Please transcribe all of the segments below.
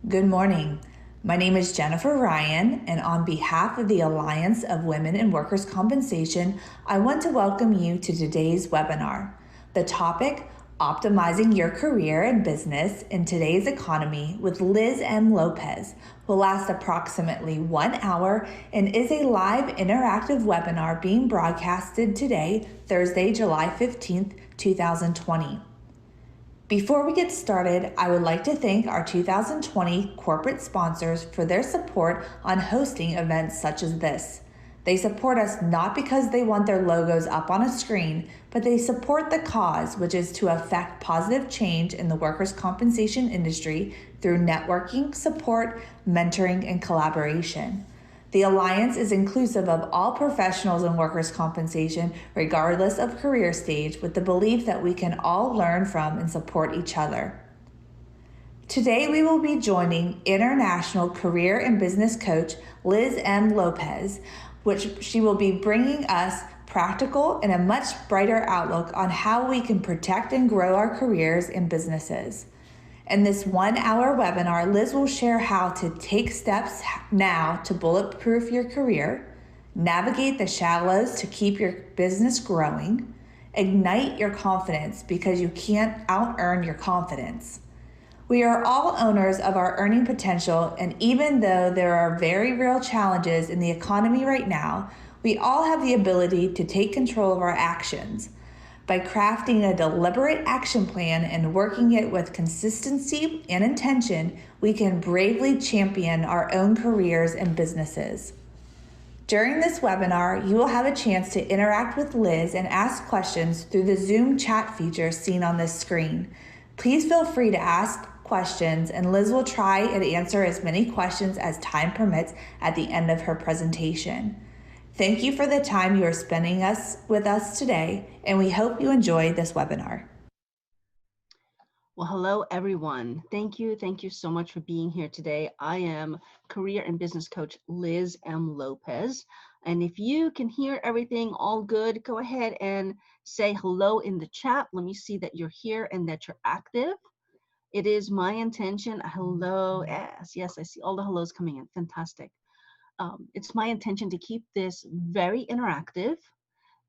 Good morning. My name is Jennifer Ryan, and on behalf of the Alliance of Women in Workers' Compensation, I want to welcome you to today's webinar. The topic, Optimizing Your Career and Business in Today's Economy with Liz M. Lopez, will last approximately 1 hour and is a live interactive webinar being broadcasted today, Thursday, July 15th, 2020. Before we get started, I would like to thank our 2020 corporate sponsors for their support on hosting events such as this. They support us not because they want their logos up on a screen, but they support the cause, which is to affect positive change in the workers' compensation industry through networking, support, mentoring, and collaboration. The Alliance is inclusive of all professionals in workers' compensation, regardless of career stage, with the belief that we can all learn from and support each other. Today, we will be joining international career and business coach Liz M. Lopez, which she will be bringing us practical and a much brighter outlook on how we can protect and grow our careers and businesses. In this 1 hour webinar, Liz will share how to take steps now to bulletproof your career, navigate the shallows to keep your business growing, ignite your confidence because you can't out-earn your confidence. We are all owners of our earning potential, and even though there are very real challenges in the economy right now, we all have the ability to take control of our actions. By crafting a deliberate action plan and working it with consistency and intention, we can bravely champion our own careers and businesses. During this webinar, you will have a chance to interact with Liz and ask questions through the Zoom chat feature seen on this screen. Please feel free to ask questions, and Liz will try and answer as many questions as time permits at the end of her presentation. Thank you for the time you are spending with us today, and we hope you enjoy this webinar. Well, hello, everyone. Thank you so much for being here today. I am career and business coach Liz M. Lopez. And if you can hear everything all good, go ahead and say hello in the chat. Let me see that you're here and that you're active. It is my intention. Hello. Yes, I see all the hellos coming in. Fantastic. It's my intention to keep this very interactive,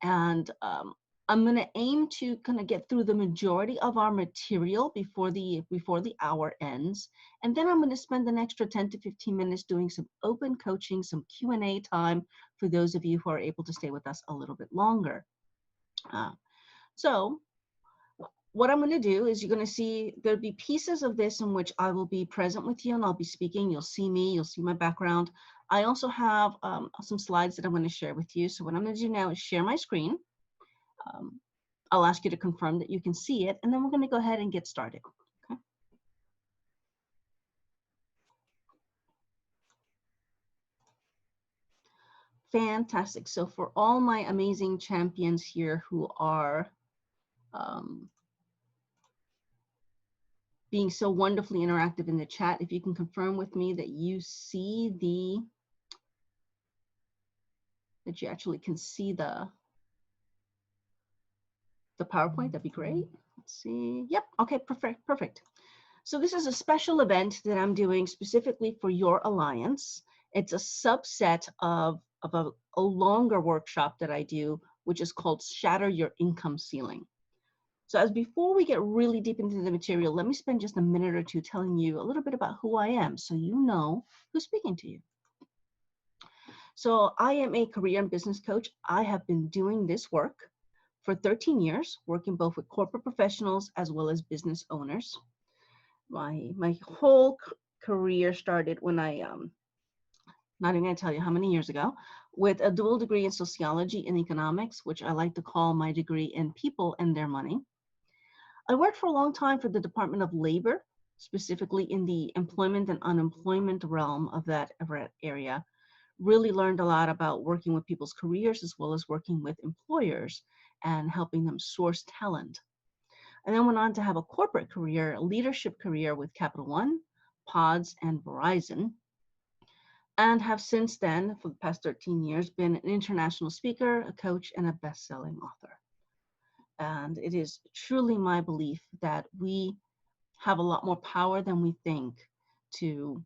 and I'm going to aim to kind of get through the majority of our material before the hour ends, and then I'm going to spend an extra 10 to 15 minutes doing some open coaching, some Q&A time for those of you who are able to stay with us a little bit longer. So what I'm going to do is you're going to see there'll be pieces of this in which I will be present with you and I'll be speaking. You'll see me, you'll see my background. I also have some slides that I'm going to share with you. So what I'm going to do now is share my screen. I'll ask you to confirm that you can see it, and then we're going to go ahead and get started. Okay. Fantastic. So for all my amazing champions here who are being so wonderfully interactive in the chat, if you can confirm with me that you see that you actually can see the PowerPoint, that'd be great. Let's see. Yep. Okay, perfect. So this is a special event that I'm doing specifically for your alliance. It's a subset of a longer workshop that I do, which is called Shatter Your Income Ceiling. So before we get really deep into the material, let me spend just a minute or two telling you a little bit about who I am so you know who's speaking to you. So I am a career and business coach. I have been doing this work for 13 years, working both with corporate professionals as well as business owners. My whole career started when I, not even gonna tell you how many years ago, with a dual degree in sociology and economics, which I like to call my degree in people and their money. I worked for a long time for the Department of Labor, specifically in the employment and unemployment realm of that area. Really learned a lot about working with people's careers as well as working with employers and helping them source talent. And then went on to have a corporate career, a leadership career with Capital One, Pods, and Verizon. And have since then, for the past 13 years, been an international speaker, a coach, and a best-selling author. And it is truly my belief that we have a lot more power than we think to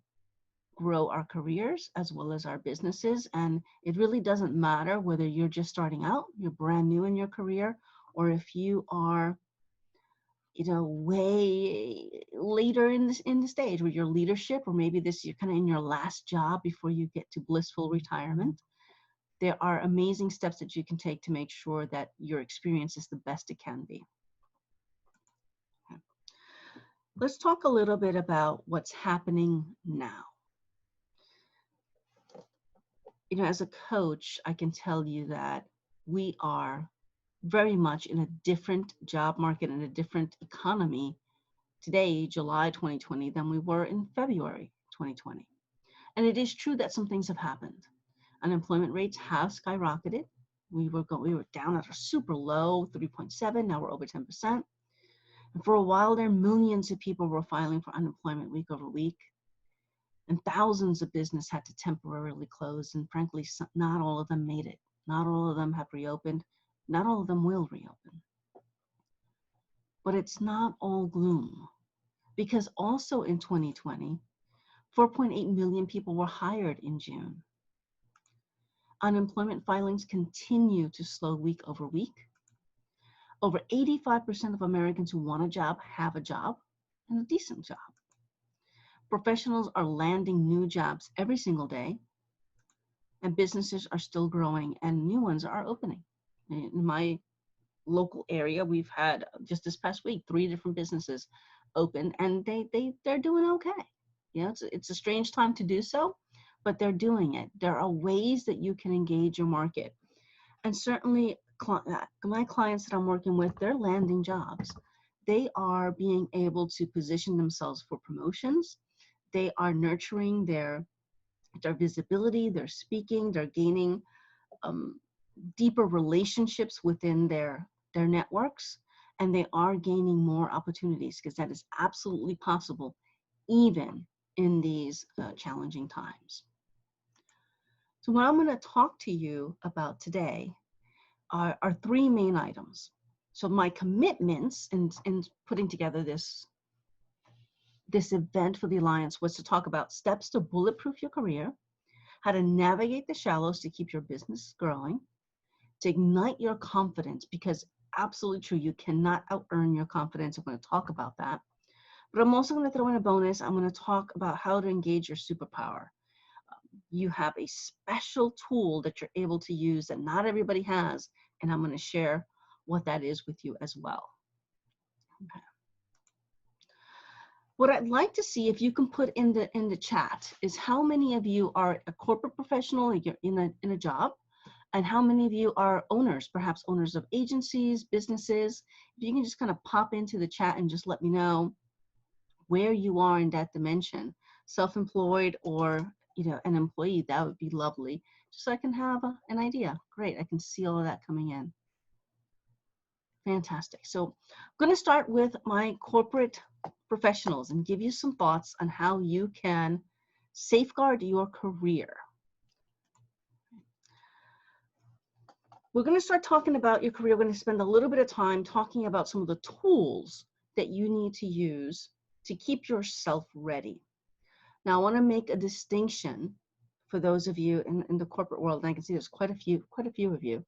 grow our careers as well as our businesses. And it really doesn't matter whether you're just starting out, you're brand new in your career, or if you are, way later in the stage where your leadership, or maybe you're kind of in your last job before you get to blissful retirement. There are amazing steps that you can take to make sure that your experience is the best it can be. Let's talk a little bit about what's happening now. As a coach, I can tell you that we are very much in a different job market and a different economy today, July 2020, than we were in February 2020. And it is true that some things have happened. Unemployment rates have skyrocketed. We were down at a super low 3.7. Now we're over 10%. And for a while there, millions of people were filing for unemployment week over week. And thousands of businesses had to temporarily close. And frankly, not all of them made it. Not all of them have reopened. Not all of them will reopen. But it's not all gloom. Because also in 2020, 4.8 million people were hired in June. Unemployment filings continue to slow week over week. Over 85% of Americans who want a job have a job, and a decent job. Professionals are landing new jobs every single day, and businesses are still growing, and new ones are opening. In my local area, we've had just this past week 3 different businesses open, and they're doing okay. It's a strange time to do so, but they're doing it. There are ways that you can engage your market. And certainly my clients that I'm working with, they're landing jobs. They are being able to position themselves for promotions. They are nurturing their visibility, they're speaking, they're gaining deeper relationships within their networks, and they are gaining more opportunities, because that is absolutely possible even in these challenging times. So what I'm going to talk to you about today are 3 main items. So my commitments in putting together this event for the Alliance was to talk about steps to bulletproof your career, how to navigate the shallows to keep your business growing, to ignite your confidence, because absolutely true, you cannot out-earn your confidence. I'm going to talk about that. But I'm also going to throw in a bonus. I'm going to talk about how to engage your superpower. You have a special tool that you're able to use that not everybody has, and I'm going to share what that is with you as well. Okay. What I'd like to see, if you can put in the chat, is how many of you are a corporate professional, you're in a job, and how many of you are owners, perhaps owners of agencies, businesses. If you can just kind of pop into the chat and just let me know where you are in that dimension, self-employed or an employee, that would be lovely, just so I can have an idea. Great, I can see all of that coming in. Fantastic. So I'm going to start with my corporate professionals and give you some thoughts on how you can safeguard your career. We're going to start talking about your career. We're going to spend a little bit of time talking about some of the tools that you need to use to keep yourself ready. Now, I want to make a distinction for those of you in the corporate world, and I can see there's quite a few of you.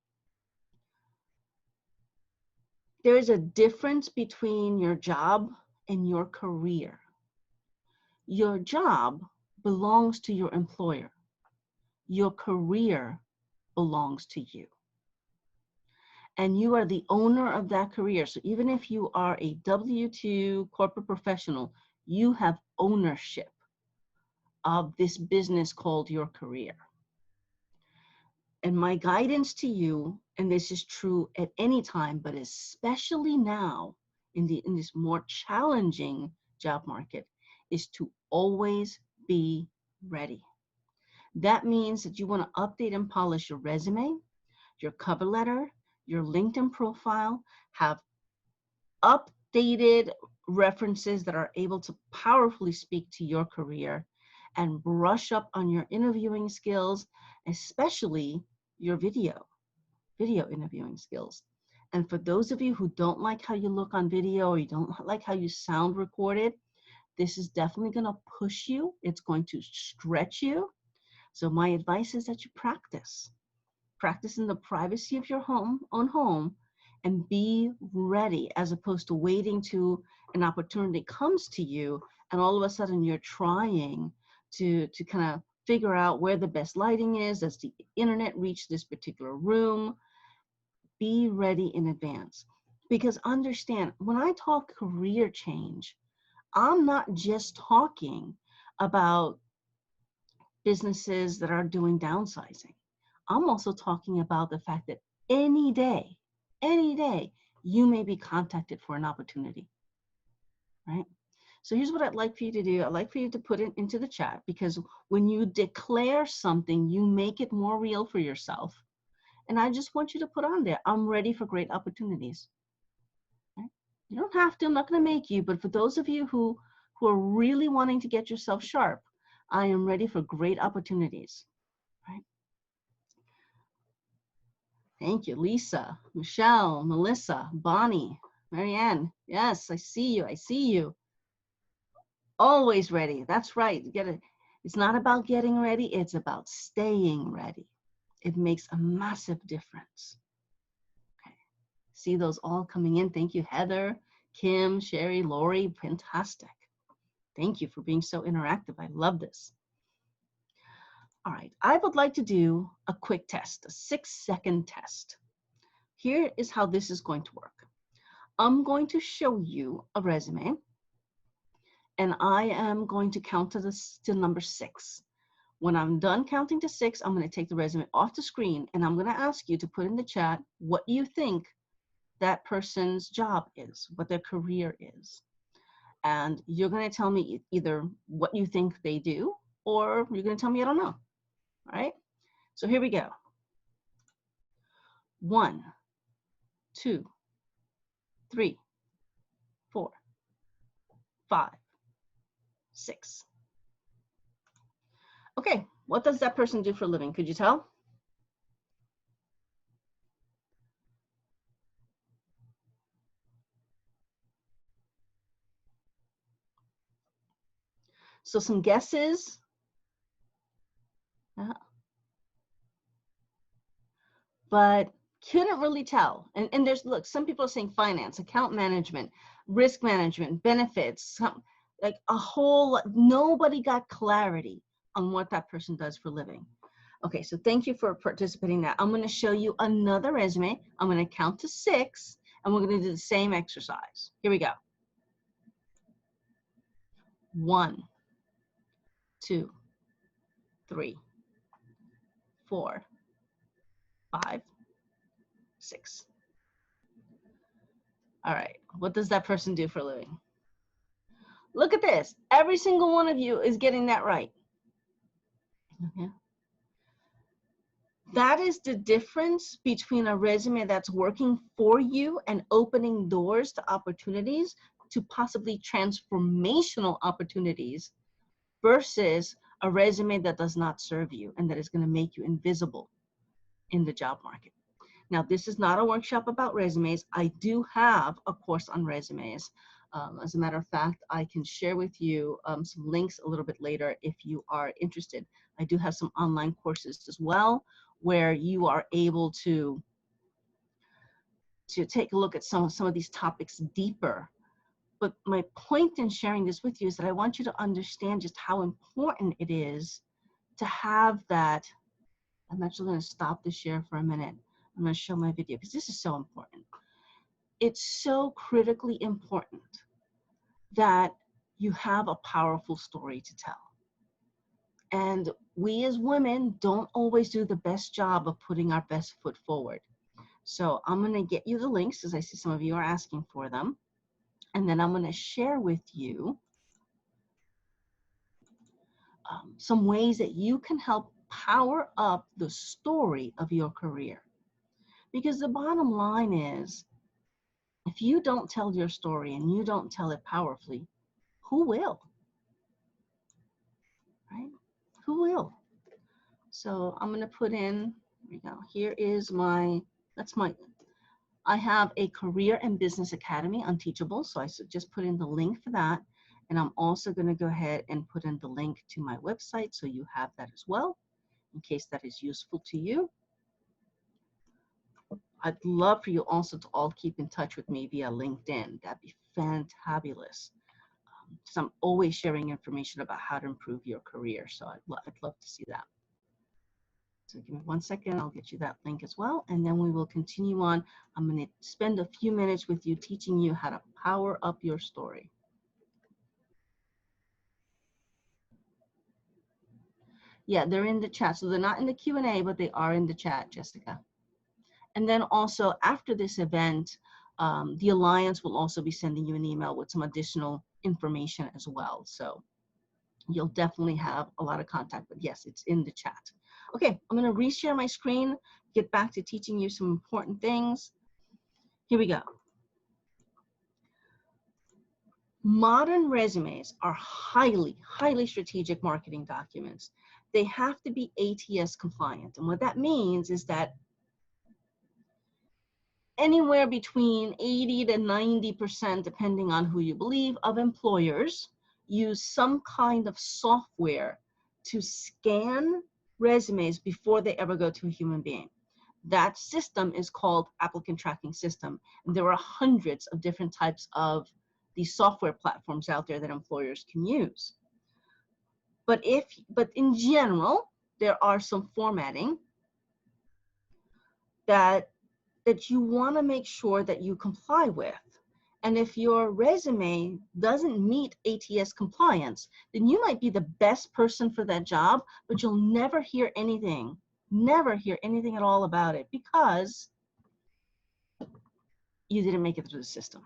There is a difference between your job and your career. Your job belongs to your employer. Your career belongs to you. And you are the owner of that career. So even if you are a W-2 corporate professional, you have ownership of this business called your career. And my guidance to you, and this is true at any time, but especially now in this more challenging job market, is to always be ready. That means that you want to update and polish your resume, your cover letter, your LinkedIn profile, have updated references that are able to powerfully speak to your career, and brush up on your interviewing skills, especially your video interviewing skills. And for those of you who don't like how you look on video, or you don't like how you sound recorded, This is definitely going to push you. It's going to stretch you. So my advice is that you practice. Practice in the privacy of your own home, and be ready, as opposed to waiting to an opportunity comes to you and all of a sudden you're trying to kind of figure out where the best lighting is. Does the internet reach this particular room? Be ready in advance. Because understand, when I talk career change, I'm not just talking about businesses that are doing downsizing. I'm also talking about the fact that any day, you may be contacted for an opportunity, right? So here's what I'd like for you to do. I'd like for you to put it into the chat, because when you declare something, you make it more real for yourself. And I just want you to put on there, I'm ready for great opportunities. Right? You don't have to, I'm not going to make you, but for those of you who are really wanting to get yourself sharp, I am ready for great opportunities. Right? Thank you, Lisa, Michelle, Melissa, Bonnie, Marianne. Yes, I see you. I see you. Always ready. That's right. It's not about getting ready. It's about staying ready. It makes a massive difference. Okay. See those all coming in. Thank you, Heather, Kim, Sherry, Lori. Fantastic. Thank you for being so interactive. I love this. All right. I would like to do a quick test, a 6-second test. Here is how this is going to work. I'm going to show you a resume, and I am going to count to number 6. When I'm done counting to 6, I'm going to take the resume off the screen, and I'm going to ask you to put in the chat what you think that person's job is, what their career is. And you're going to tell me either what you think they do, or you're going to tell me I don't know. All right? So here we go. 1, 2, 3, 4, 5, 6. Okay, what does that person do for a living? Could you tell? So some guesses. But couldn't really tell. And there's, look, some people are saying finance, account management, risk management, benefits, like a whole, nobody got clarity on what that person does for a living. Okay, so thank you for participating in that. I'm going to show you another resume. I'm going to count to 6, and we're going to do the same exercise. Here we go. 1, 2, 3, 4, 5, 6. All right, what does that person do for a living? Look at this. Every single one of you is getting that right. Okay. That is the difference between a resume that's working for you and opening doors to opportunities, to possibly transformational opportunities, versus a resume that does not serve you and that is going to make you invisible in the job market. Now, this is not a workshop about resumes. I do have a course on resumes. As a matter of fact, I can share with you some links a little bit later if you are interested. I do have some online courses as well, where you are able to take a look at some of these topics deeper. But my point in sharing this with you is that I want you to understand just how important it is to have that. I'm actually going to stop the share for a minute. I'm going to show my video because this is so important. It's so critically important that you have a powerful story to tell. And we as women don't always do the best job of putting our best foot forward. So I'm going to get you the links, as I see some of you are asking for them. And then I'm going to share with you some ways that you can help power up the story of your career. Because the bottom line is, if you don't tell your story and you don't tell it powerfully, who will? Right? Who will? So I'm going to put in, here we go. Here is I have a career and business academy, Unteachable. So I just put in the link for that. And I'm also going to go ahead and put in the link to my website so you have that as well, in case that is useful to you. I'd love for you also to all keep in touch with me via LinkedIn. That'd be fantabulous. So I'm always sharing information about how to improve your career. So I'd love to see that. So give me 1 second, I'll get you that link as well. And then we will continue on. I'm going to spend a few minutes with you teaching you how to power up your story. Yeah, they're in the chat. So they're not in the Q&A, but they are in the chat, Jessica. And then also after this event, the Alliance will also be sending you an email with some additional information as well. So you'll definitely have a lot of contact, but yes, it's in the chat. Okay, I'm gonna reshare my screen, get back to teaching you some important things. Here we go. Modern resumes are highly, highly strategic marketing documents. They have to be ATS compliant. And what that means is that anywhere between 80 to 90%, depending on who you believe, of employers use some kind of software to scan resumes before they ever go to a human being. That system is called applicant tracking system. And there are hundreds of different types of these software platforms out there that employers can use. But in general, there are some formatting that you want to make sure that you comply with. And if your resume doesn't meet ATS compliance, then you might be the best person for that job, but you'll never hear anything at all about it because you didn't make it through the system.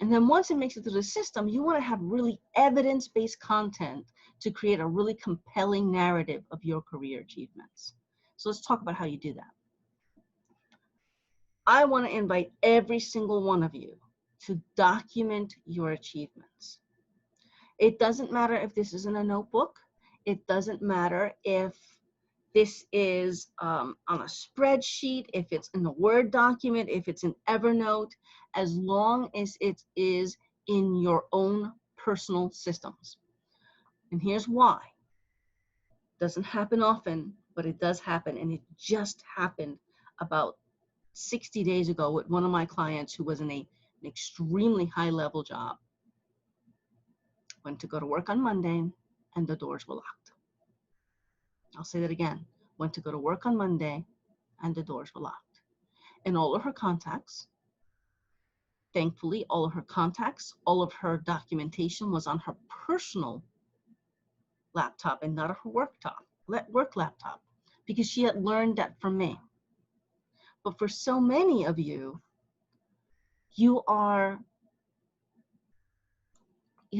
And then once it makes it through the system, you want to have really evidence-based content to create a really compelling narrative of your career achievements. So let's talk about how you do that. I want to invite every single one of you to document your achievements. It doesn't matter if this is in a notebook. It doesn't matter if this is on a spreadsheet, if it's in a Word document, if it's in Evernote, as long as it is in your own personal systems. And here's why. It doesn't happen often, but it does happen. And it just happened about 60 days ago with one of my clients who was in an extremely high level job. Went to go to work on Monday and the doors were locked. I'll say that again. Went to go to work on Monday and the doors were locked. And all of her contacts, thankfully, all of her contacts, all of her documentation was on her personal laptop and not her work laptop, because she had learned that from me. But for so many of you, you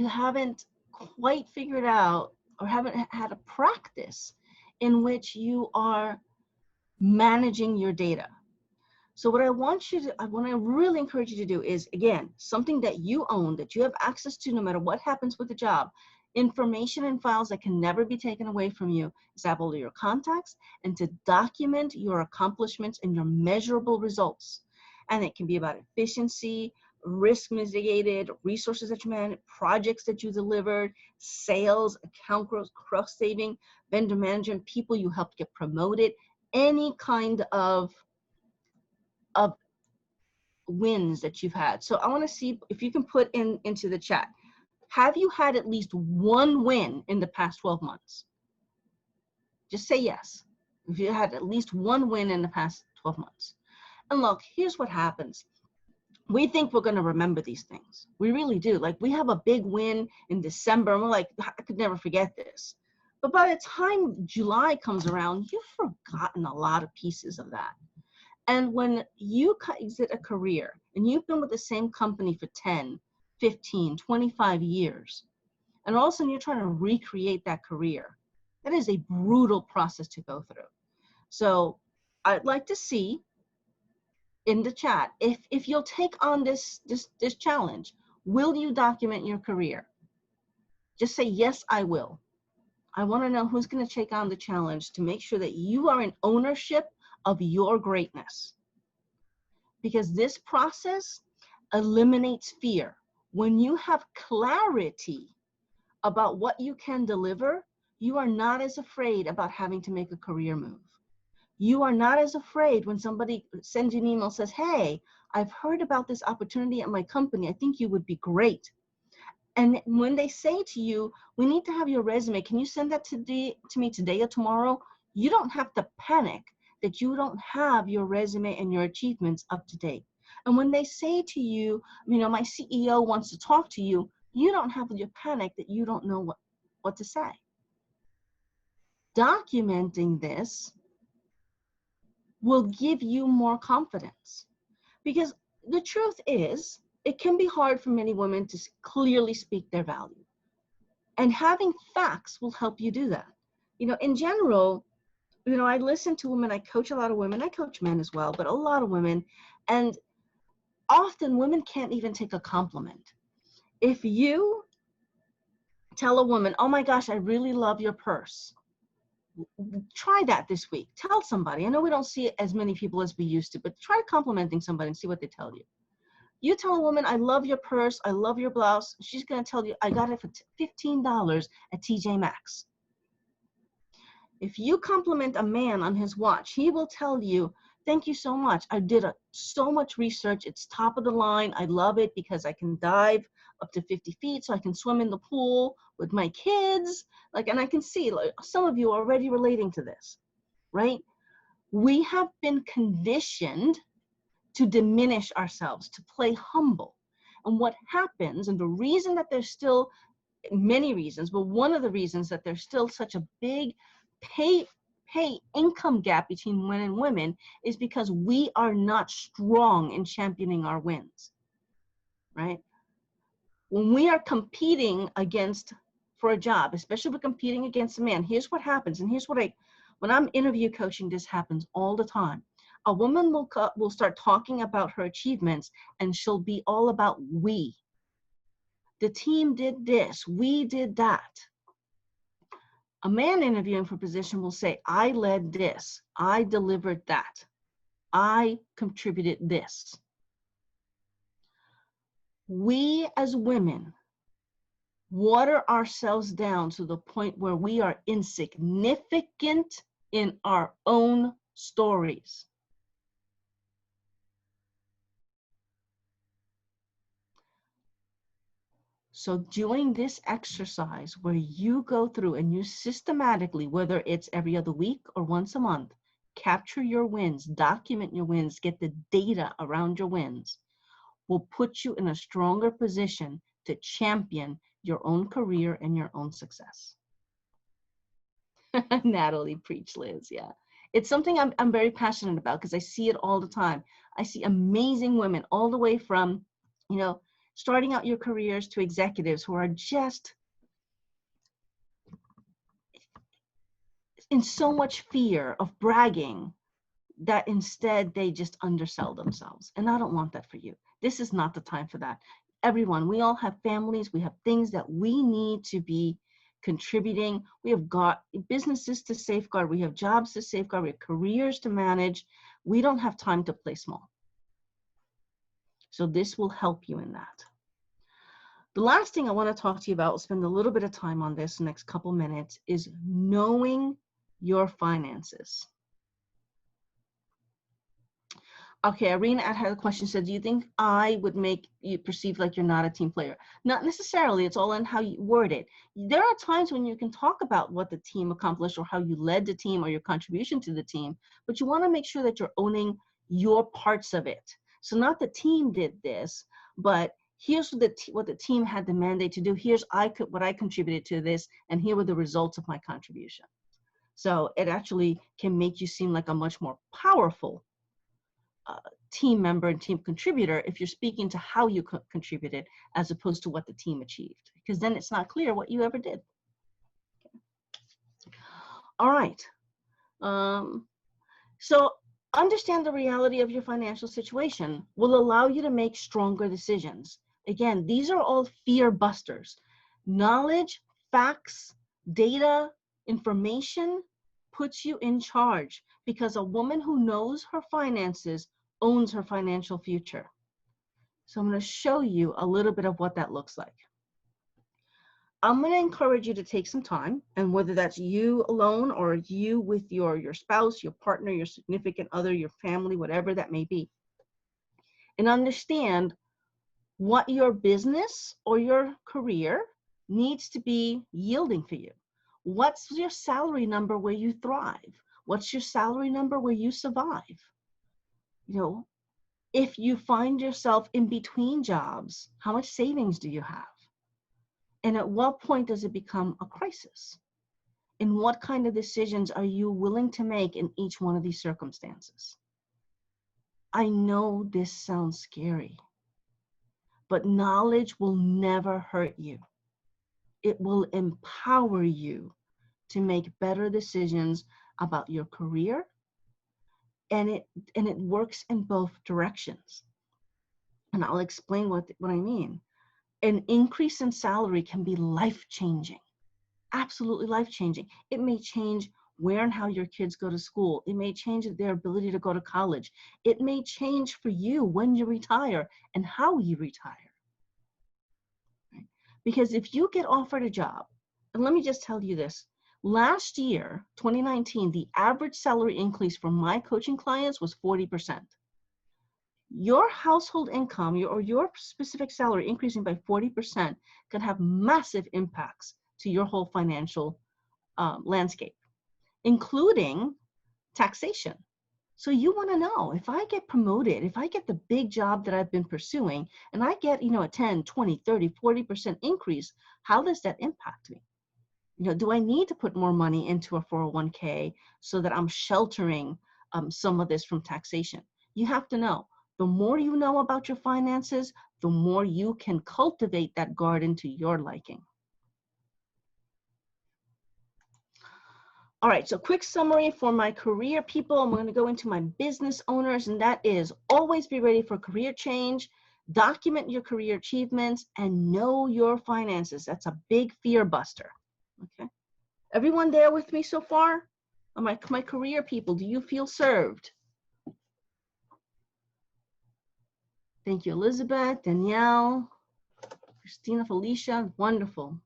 haven't quite figured out or haven't had a practice in which you are managing your data. So what I want to really encourage you to do is, again, something that you own, that you have access to no matter what happens with the job, information and files that can never be taken away from you, is to have all of your contacts and to document your accomplishments and your measurable results. And it can be about efficiency, risk mitigated, resources that you managed, projects that you delivered, sales, account growth, cross saving, vendor management, people you helped get promoted, any kind of wins that you've had. So I want to see if you can put into the chat. Have you had at least one win in the past 12 months? Just say yes. If you had at least one win in the past 12 months. And look, here's what happens. We think we're going to remember these things. We really do. Like, we have a big win in December and we're like, I could never forget this. But by the time July comes around, you've forgotten a lot of pieces of that. And when you exit a career and you've been with the same company for 10, 15, 25 years, and all of a sudden you're trying to recreate that career, that is a brutal process to go through. So I'd like to see in the chat, if you'll take on this challenge, will you document your career? Just say, yes, I will. I want to know who's going to take on the challenge to make sure that you are in ownership of your greatness. Because this process eliminates fear. When you have clarity about what you can deliver, you are not as afraid about having to make a career move. You are not as afraid when somebody sends you an email, says, hey, I've heard about this opportunity at my company. I think you would be great. And when they say to you, we need to have your resume, can you send that to me today or tomorrow? You don't have to panic that you don't have your resume and your achievements up to date. And when they say to you, my CEO wants to talk to you, you don't have to panic that you don't know what to say. Documenting this will give you more confidence, because the truth is, it can be hard for many women to clearly speak their value. And having facts will help you do that. In general, I listen to women, I coach a lot of women, I coach men as well, but a lot of women, and often women can't even take a compliment. If you tell a woman, oh my gosh, I really love your purse, try that this week. Tell somebody. I know we don't see as many people as we used to, but try complimenting somebody and see what they tell you. You tell a woman, I love your purse, I love your blouse. She's going to tell you, I got it for $15 at TJ Maxx. If you compliment a man on his watch, he will tell you, thank you so much. I did so much research. It's top of the line. I love it because I can dive up to 50 feet, so I can swim in the pool with my kids. And I can see some of you are already relating to this, right? We have been conditioned to diminish ourselves, to play humble. And what happens, and the reason that there's still many reasons, but one of the reasons that there's still such a big pay income gap between men and women is because we are not strong in championing our wins, right? When we are competing for a job, especially if we're competing against a man, here's what happens. And here's when I'm interview coaching, this happens all the time. A woman will start talking about her achievements, and she'll be all about we. The team did this, we did that. A man interviewing for position will say, I led this, I delivered that, I contributed this. We as women water ourselves down to the point where we are insignificant in our own stories. So doing this exercise where you go through and you systematically, whether it's every other week or once a month, capture your wins, document your wins, get the data around your wins, will put you in a stronger position to champion your own career and your own success. Natalie, preach, Liz. Yeah. It's something I'm very passionate about because I see it all the time. I see amazing women all the way from, starting out your careers to executives who are just in so much fear of bragging that instead they just undersell themselves. And I don't want that for you. This is not the time for that. Everyone, we all have families. We have things that we need to be contributing. We have got businesses to safeguard. We have jobs to safeguard. We have careers to manage. We don't have time to play small. So this will help you in that. The last thing I want to talk to you about, we'll spend a little bit of time on this next couple minutes, is knowing your finances. Okay, Irina had a question, said, do you think I would make you perceive like you're not a team player? Not necessarily, it's all in how you word it. There are times when you can talk about what the team accomplished or how you led the team or your contribution to the team, but you want to make sure that you're owning your parts of it. So not the team did this, but here's what the team had the mandate to do. Here's what I contributed to this, and here were the results of my contribution. So it actually can make you seem like a much more powerful team member and team contributor if you're speaking to how you contributed as opposed to what the team achieved, because then it's not clear what you ever did. Okay. All right. So understand the reality of your financial situation will allow you to make stronger decisions. Again, these are all fear busters. Knowledge, facts, data, information puts you in charge, because a woman who knows her finances owns her financial future. So I'm going to show you a little bit of what that looks like. I'm going to encourage you to take some time, and whether that's you alone or you with your spouse, your partner, your significant other, your family, whatever that may be, and understand what your business or your career needs to be yielding for you. What's your salary number where you thrive? What's your salary number where you survive? You know, if you find yourself in between jobs, how much savings do you have? And at what point does it become a crisis? And what kind of decisions are you willing to make in each one of these circumstances? I know this sounds scary, but knowledge will never hurt you. It will empower you to make better decisions about your career, and it works in both directions. And I'll explain what I mean. An increase in salary can be life-changing, absolutely life-changing. It may change where and how your kids go to school. It may change their ability to go to college. It may change for you when you retire and how you retire. Right? Because if you get offered a job, and let me just tell you this, last year, 2019, the average salary increase for my coaching clients was 40%. Your household income or your specific salary increasing by 40% can have massive impacts to your whole financial landscape, including taxation. So you want to know, if I get promoted, if I get the big job that I've been pursuing, and I get, a 10, 20, 30, 40% increase, how does that impact me? Do I need to put more money into a 401k so that I'm sheltering some of this from taxation? You have to know. The more you know about your finances, the more you can cultivate that garden to your liking. All right, so quick summary for my career people. I'm going to go into my business owners, and that is always be ready for career change, document your career achievements, and know your finances. That's a big fear buster. Okay. Everyone there with me so far? My career people, do you feel served? Thank you, Elizabeth, Danielle, Christina, Felicia. Wonderful.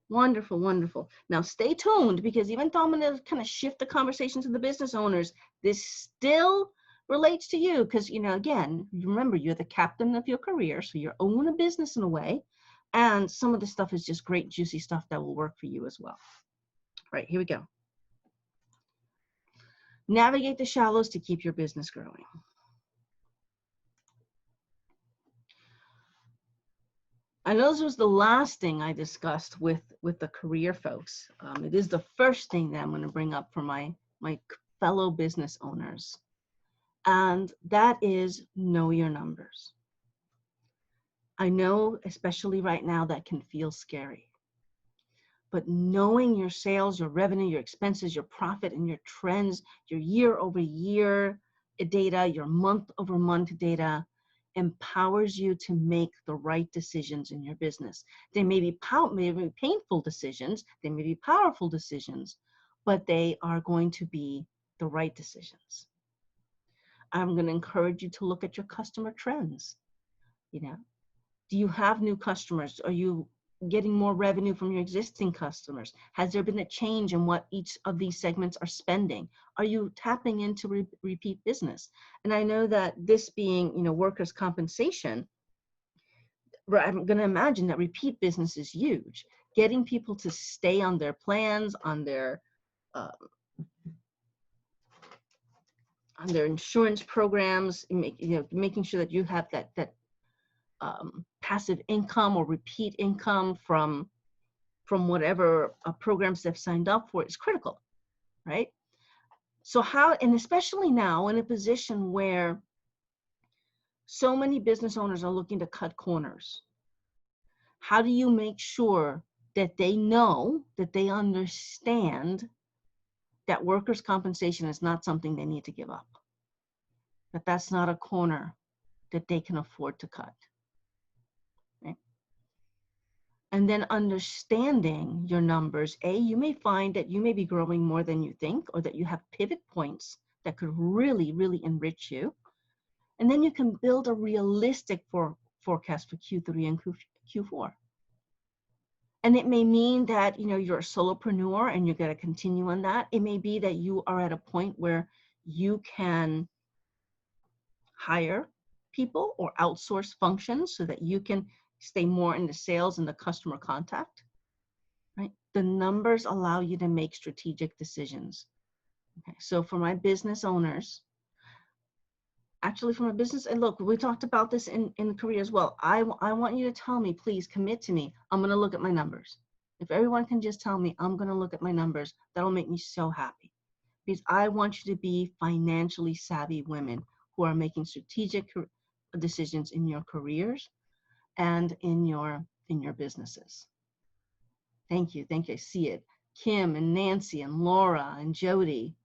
Wonderful, wonderful. Now stay tuned, because even though I'm going to kind of shift the conversation to the business owners, this still relates to you, because, again, remember, you're the captain of your career, so you're owning a business in a way, and some of the stuff is just great, juicy stuff that will work for you as well. All right, here we go. Navigate the shallows to keep your business growing. I know this was the last thing I discussed with the career folks. It is the first thing that I'm going to bring up for my fellow business owners. And that is know your numbers. I know, especially right now, that can feel scary. But knowing your sales, your revenue, your expenses, your profit, and your trends, your year-over-year data, your month-over-month data, empowers you to make the right decisions in your business. They may be painful decisions, they may be powerful decisions, but they are going to be the right decisions. I'm going to encourage you to look at your customer trends. Do you have new customers? Are you getting more revenue from your existing customers? Has there been a change in what each of these segments are spending? Are you tapping into repeat business? And I know that this being, workers' compensation, I'm going to imagine that repeat business is huge. Getting people to stay on their plans, on their insurance programs, making sure that you have that passive income or repeat income from whatever programs they've signed up for is critical, right? So and especially now in a position where so many business owners are looking to cut corners, how do you make sure that they know, that they understand that workers' compensation is not something they need to give up, that that's not a corner that they can afford to cut? And then understanding your numbers, you may find that you may be growing more than you think, or that you have pivot points that could really, really enrich you. And then you can build a realistic forecast for Q3 and Q4. And it may mean that, you're a solopreneur and you're going to continue on that. It may be that you are at a point where you can hire people or outsource functions so that you can stay more in the sales and the customer contact, right? The numbers allow you to make strategic decisions. Okay, so for my business owners, actually from a business, and look, we talked about this in career as well. I want you to tell me, please commit to me. I'm going to look at my numbers. If everyone can just tell me, I'm going to look at my numbers, that'll make me so happy. Because I want you to be financially savvy women who are making strategic decisions in your careers and in your businesses. Thank you. I see it. Kim and Nancy and Laura and Jody.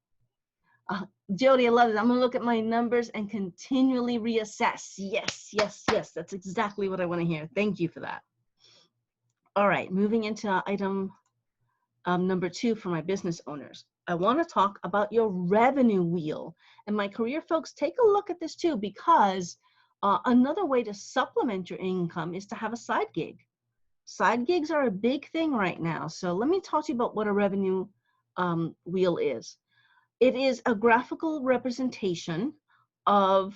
Jody, I love it. I'm going to look at my numbers and continually reassess. Yes. That's exactly what I want to hear. Thank you for that. All right, moving into item number 2 for my business owners. I want to talk about your revenue wheel. And my career folks, take a look at this too, because another way to supplement your income is to have a side gig. Side gigs are a big thing right now. So let me talk to you about what a revenue wheel is. It is a graphical representation of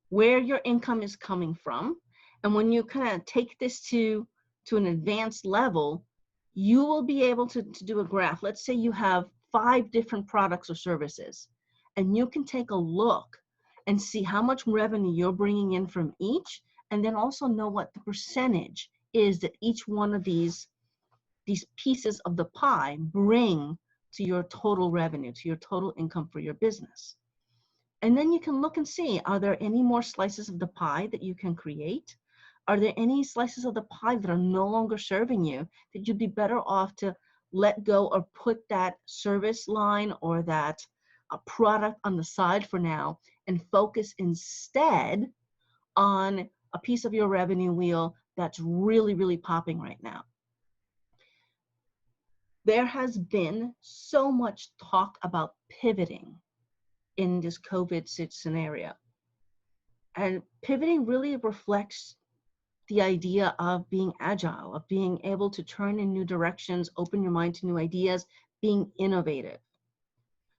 where your income is coming from. And when you kind of take this to an advanced level, you will be able to do a graph. Let's say you have 5 different products or services, and you can take a look and see how much revenue you're bringing in from each, and then also know what the percentage is that each one of these pieces of the pie bring to your total revenue, to your total income for your business. And then you can look and see, are there any more slices of the pie that you can create? Are there any slices of the pie that are no longer serving you that you'd be better off to let go or put that service line or that product on the side for now and focus instead on a piece of your revenue wheel that's really, really popping right now? There has been so much talk about pivoting in this COVID scenario. And pivoting really reflects the idea of being agile, of being able to turn in new directions, open your mind to new ideas, being innovative.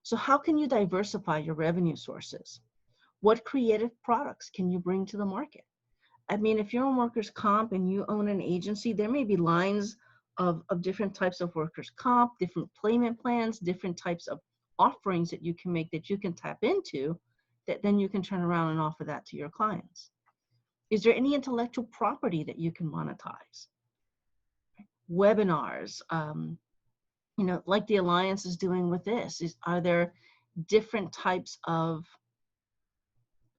So how can you diversify your revenue sources? What creative products can you bring to the market? I mean, if you're on workers' comp and you own an agency, there may be lines of different types of workers' comp, different payment plans, different types of offerings that you can make that you can tap into, that then you can turn around and offer that to your clients. Is there any intellectual property that you can monetize? Webinars, like the Alliance is doing with this. Are there different types of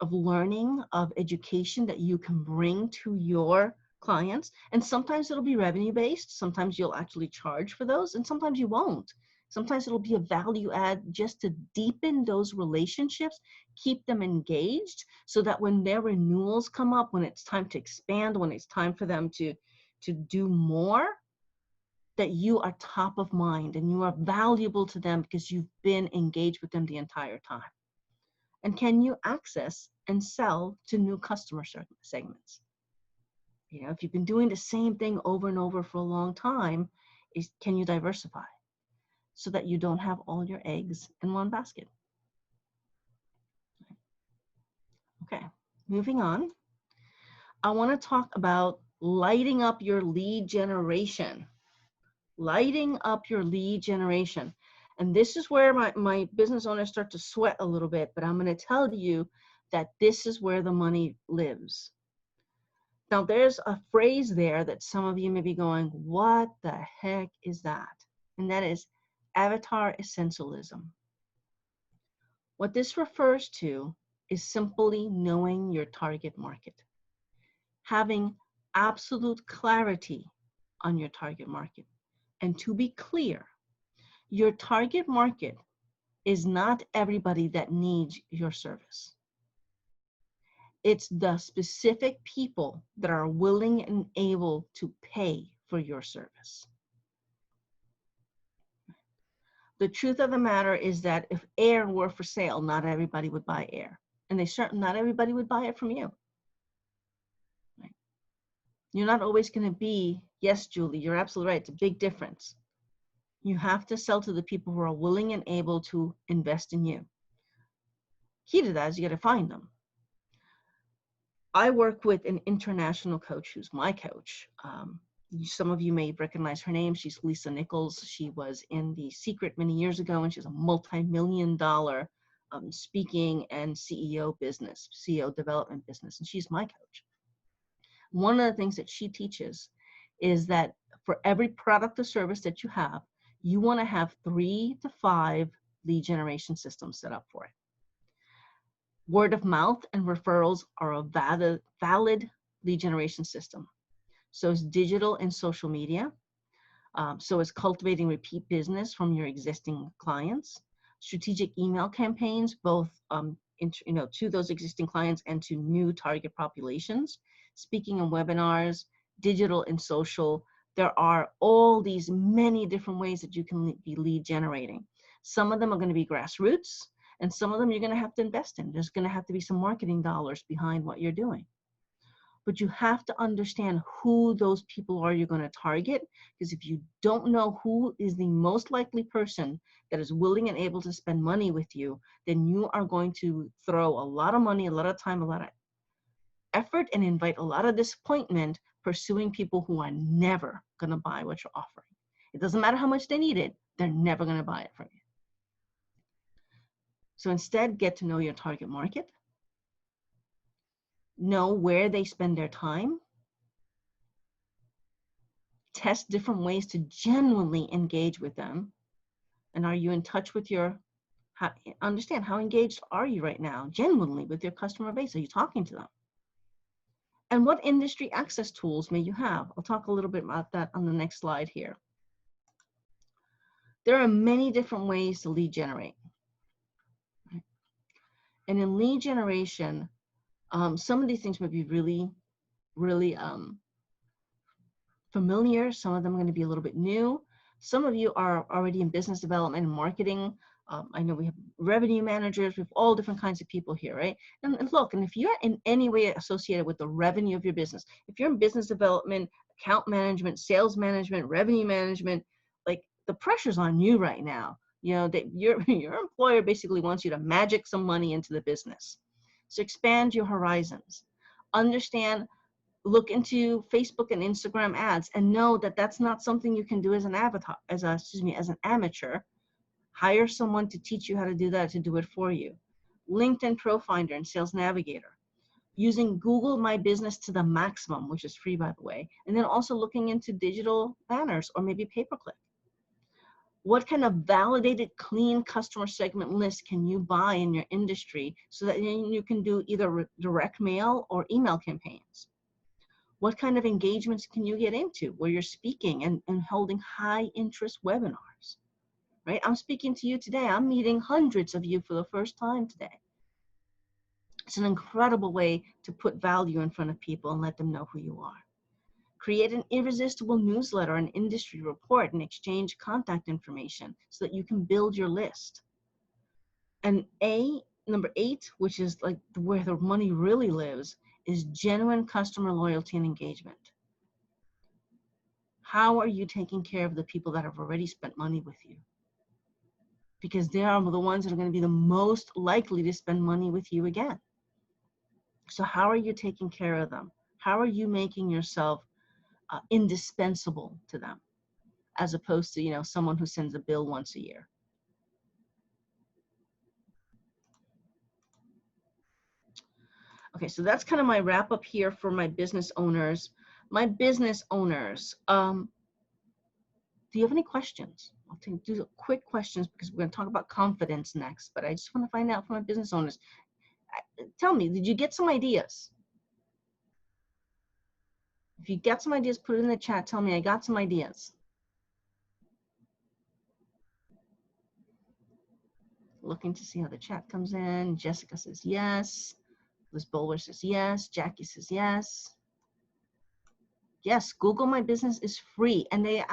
learning, of education that you can bring to your clients? And sometimes it'll be revenue based. Sometimes you'll actually charge for those, and sometimes you won't. Sometimes it'll be a value add just to deepen those relationships, keep them engaged, so that when their renewals come up, when it's time to expand, when it's time for them to do more, that you are top of mind and you are valuable to them because you've been engaged with them the entire time. And can you access and sell to new customer segments? If you've been doing the same thing over and over for a long time, can you diversify so that you don't have all your eggs in one basket? Okay, moving on. I want to talk about lighting up your lead generation. Lighting up your lead generation. And this is where my business owners start to sweat a little bit, but I'm going to tell you that this is where the money lives. Now, there's a phrase there that some of you may be going, what the heck is that? And that is avatar essentialism. What this refers to is simply knowing your target market, having absolute clarity on your target market. And to be clear, your target market is not everybody that needs your service. It's the specific people that are willing and able to pay for your service. The truth of the matter is that if air were for sale, not everybody would buy air. And not everybody would buy it from you. Right? You're not always going to be Yes, Julie, you're absolutely right. It's a big difference. You have to sell to the people who are willing and able to invest in you. Key to that is you got to find them. I work with an international coach who's my coach. Some of you may recognize her name. She's Lisa Nichols. She was in The Secret many years ago, and she's a multi-million-dollar speaking and CEO development business, and she's my coach. One of the things that she teaches is that for every product or service that you have, you want to have 3 to 5 lead generation systems set up for it. Word of mouth and referrals are a valid lead generation system. So is digital and social media. So is cultivating repeat business from your existing clients. Strategic email campaigns, both to those existing clients and to new target populations. Speaking in webinars, digital and social. There are all these many different ways that you can be lead generating. Some of them are going to be grassroots, and some of them you're going to have to invest in. There's going to have to be some marketing dollars behind what you're doing. But you have to understand who those people are you're going to target, because if you don't know who is the most likely person that is willing and able to spend money with you, then you are going to throw a lot of money, a lot of time, a lot of effort, and invite a lot of disappointment pursuing people who are never going to buy what you're offering. It doesn't matter how much they need it, they're never going to buy it from you. So instead, get to know your target market, know where they spend their time, test different ways to genuinely engage with them. And are you in touch with understand how engaged are you right now, genuinely, with your customer base? Are you talking to them? And what industry access tools may you have? I'll talk a little bit about that on the next slide here. There are many different ways to lead generate. And in lead generation, some of these things might be really, really familiar. Some of them are going to be a little bit new. Some of you are already in business development and marketing. I know we have revenue managers. We have all different kinds of people here, right? And look, and if you're in any way associated with the revenue of your business, if you're in business development, account management, sales management, revenue management, like the pressure's on you right now. You know, that your employer basically wants you to magic some money into the business. So expand your horizons. Understand, look into Facebook and Instagram ads, and know that that's not something you can do as an as an amateur. Hire someone to teach you how to do that, to do it for you. LinkedIn Pro Finder and Sales Navigator. Using Google My Business to the maximum, which is free, by the way. And then also looking into digital banners or maybe pay-per-click. What kind of validated, clean customer segment list can you buy in your industry so that you can do either direct mail or email campaigns? What kind of engagements can you get into where you're speaking and holding high interest webinars, right? I'm speaking to you today. I'm meeting hundreds of you for the first time today. It's an incredible way to put value in front of people and let them know who you are. Create an irresistible newsletter, an industry report, and exchange contact information so that you can build your list. And number 8, which is like where the money really lives, is genuine customer loyalty and engagement. How are you taking care of the people that have already spent money with you? Because they are the ones that are going to be the most likely to spend money with you again. So how are you taking care of them? How are you making yourself indispensable to them, as opposed to, someone who sends a bill once a year? Okay, so that's kind of my wrap up here for my business owners. My business owners, do you have any questions? I'll do quick questions because we're going to talk about confidence next, but I just want to find out from my business owners. Tell me, did you get some ideas? If you get some ideas, put it in the chat. Tell me, I got some ideas. Looking to see how the chat comes in. Jessica says yes. Liz Bowler says yes. Jackie says yes. Yes, Google My Business is free. And it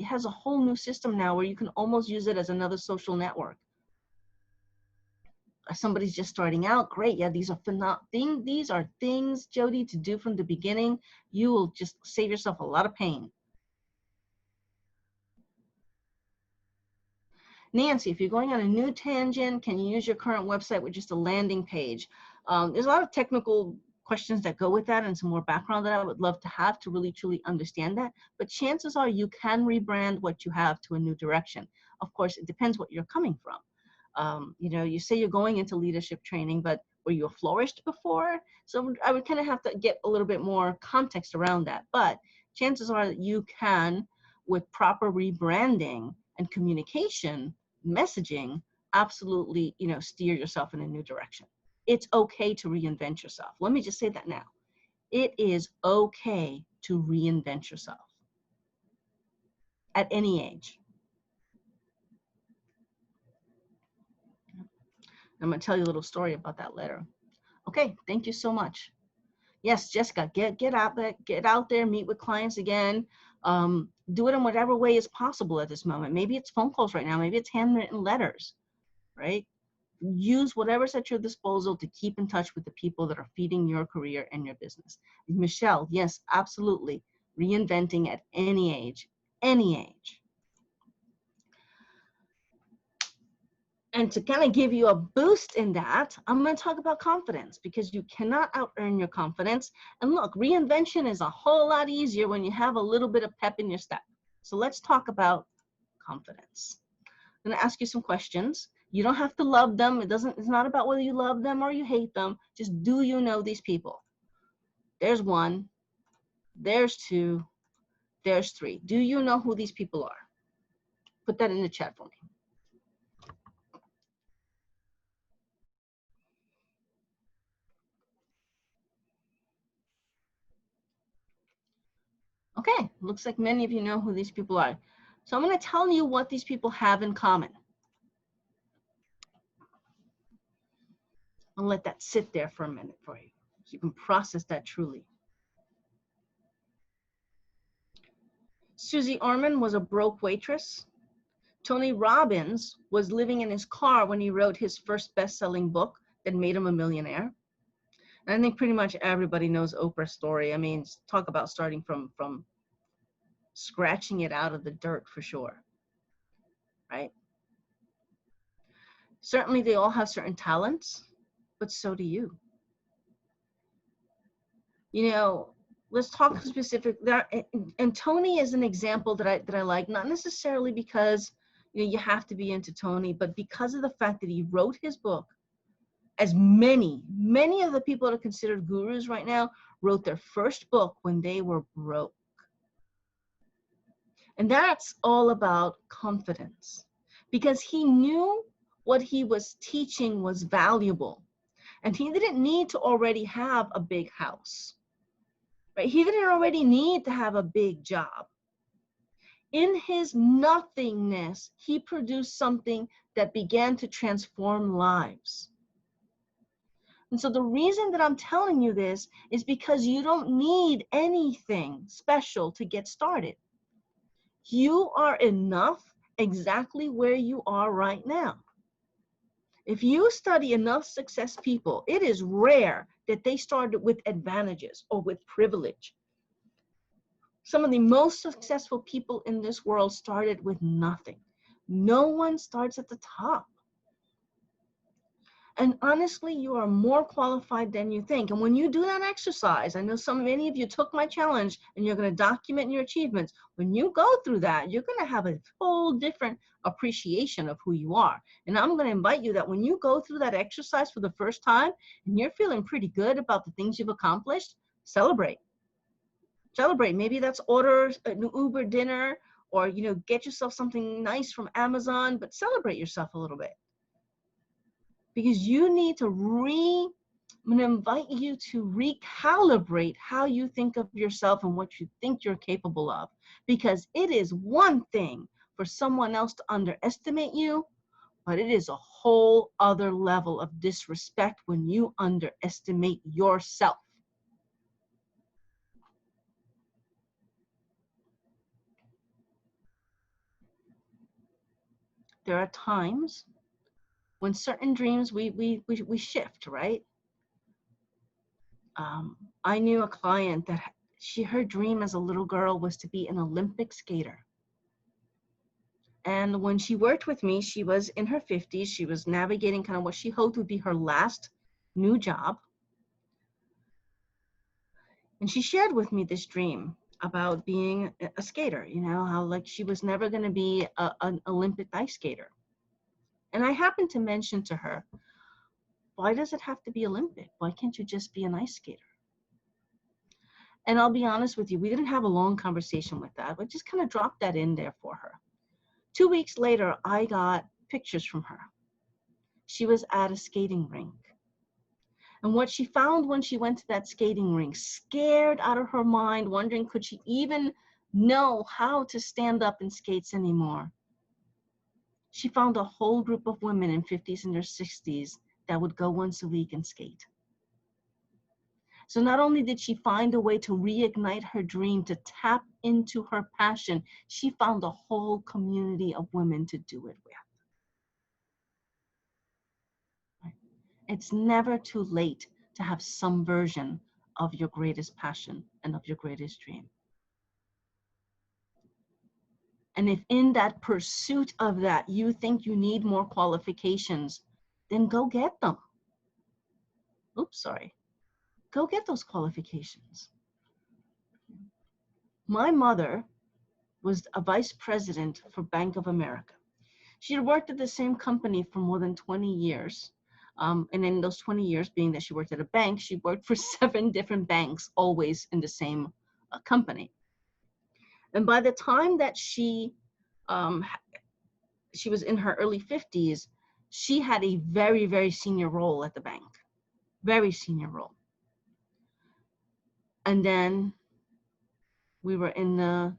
has a whole new system now where you can almost use it as another social network. If somebody's just starting out, great. Yeah, these are things, Jody, to do from the beginning. You will just save yourself a lot of pain. Nancy, if you're going on a new tangent, can you use your current website with just a landing page? There's a lot of technical questions that go with that and some more background that I would love to have to really truly understand that. But chances are you can rebrand what you have to a new direction. Of course, it depends what you're coming from. You say you're going into leadership training, but were you a florist before? So I would kind of have to get a little bit more context around that. But chances are that you can, with proper rebranding and communication, messaging, absolutely, steer yourself in a new direction. It's okay to reinvent yourself. Let me just say that now. It is okay to reinvent yourself at any age. I'm going to tell you a little story about that letter. Okay, thank you so much. Yes, Jessica, get out there, meet with clients again. Do it in whatever way is possible at this moment. Maybe it's phone calls right now. Maybe it's handwritten letters, right? Use whatever's at your disposal to keep in touch with the people that are feeding your career and your business. Michelle, yes, absolutely. Reinventing at any age, any age. And to kind of give you a boost in that, I'm going to talk about confidence, because you cannot out-earn your confidence. And look, reinvention is a whole lot easier when you have a little bit of pep in your step. So let's talk about confidence. I'm going to ask you some questions. You don't have to love them. It's not about whether you love them or you hate them. Just, do you know these people? There's one, there's two, there's three. Do you know who these people are? Put that in the chat for me. Okay, looks like many of you know who these people are. So I'm going to tell you what these people have in common. I'll let that sit there for a minute for you, so you can process that truly. Susie Orman was a broke waitress. Tony Robbins was living in his car when he wrote his first best-selling book that made him a millionaire. And I think pretty much everybody knows Oprah's story. I mean, talk about starting from scratching it out of the dirt for sure, right? Certainly they all have certain talents, but so do you. Let's talk specific there. And Tony is an example that I like, not necessarily because you have to be into Tony, but because of the fact that he wrote his book, as many of the people that are considered gurus right now wrote their first book when they were broke. And that's all about confidence, because he knew what he was teaching was valuable, and he didn't need to already have a big house. Right? He didn't already need to have a big job. In his nothingness, he produced something that began to transform lives. And so the reason that I'm telling you this is because you don't need anything special to get started. You are enough exactly where you are right now. If you study enough success people, it is rare that they started with advantages or with privilege. Some of the most successful people in this world started with nothing. No one starts at the top. And honestly, you are more qualified than you think. And when you do that exercise, I know many of you took my challenge and you're going to document your achievements. When you go through that, you're going to have a whole different appreciation of who you are. And I'm going to invite you that when you go through that exercise for the first time and you're feeling pretty good about the things you've accomplished, celebrate. Celebrate. Maybe that's order an Uber dinner, or get yourself something nice from Amazon, but celebrate yourself a little bit. Because you need to I'm going to invite you to recalibrate how you think of yourself and what you think you're capable of. Because it is one thing for someone else to underestimate you, but it is a whole other level of disrespect when you underestimate yourself. There are times when certain dreams we shift, right? I knew a client that her dream as a little girl was to be an Olympic skater. And when she worked with me, she was in her 50s. She was navigating kind of what she hoped would be her last new job. And she shared with me this dream about being a skater, you know, how like she was never going to be an Olympic ice skater. And I happened to mention to her, why does it have to be Olympic? Why can't you just be an ice skater? And I'll be honest with you, we didn't have a long conversation with that, but just kind of dropped that in there for her. 2 weeks later, I got pictures from her. She was at a skating rink. And what she found when she went to that skating rink, scared out of her mind, wondering could she even know how to stand up in skates anymore. She found a whole group of women in 50s and their 60s that would go once a week and skate. So not only did she find a way to reignite her dream, to tap into her passion, she found a whole community of women to do it with. It's never too late to have some version of your greatest passion and of your greatest dream. And if in that pursuit of that, you think you need more qualifications, then go get them. Oops, sorry. Go get those qualifications. My mother was a vice president for Bank of America. She had worked at the same company for more than 20 years. And in those 20 years, being that she worked at a bank, she worked for 7 different banks, always in the same company. And by the time that she was in her early 50s, she had a very, very senior role at the bank, very senior role. And then we were in the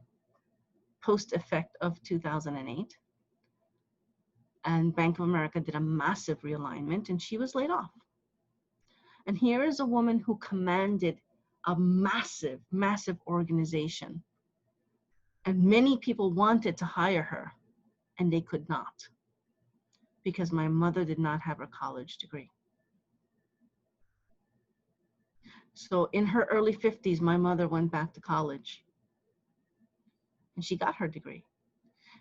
post effect of 2008. And Bank of America did a massive realignment and she was laid off. And here is a woman who commanded a massive, massive organization. And many people wanted to hire her and they could not because my mother did not have a college degree. So in her early 50s, my mother went back to college and she got her degree.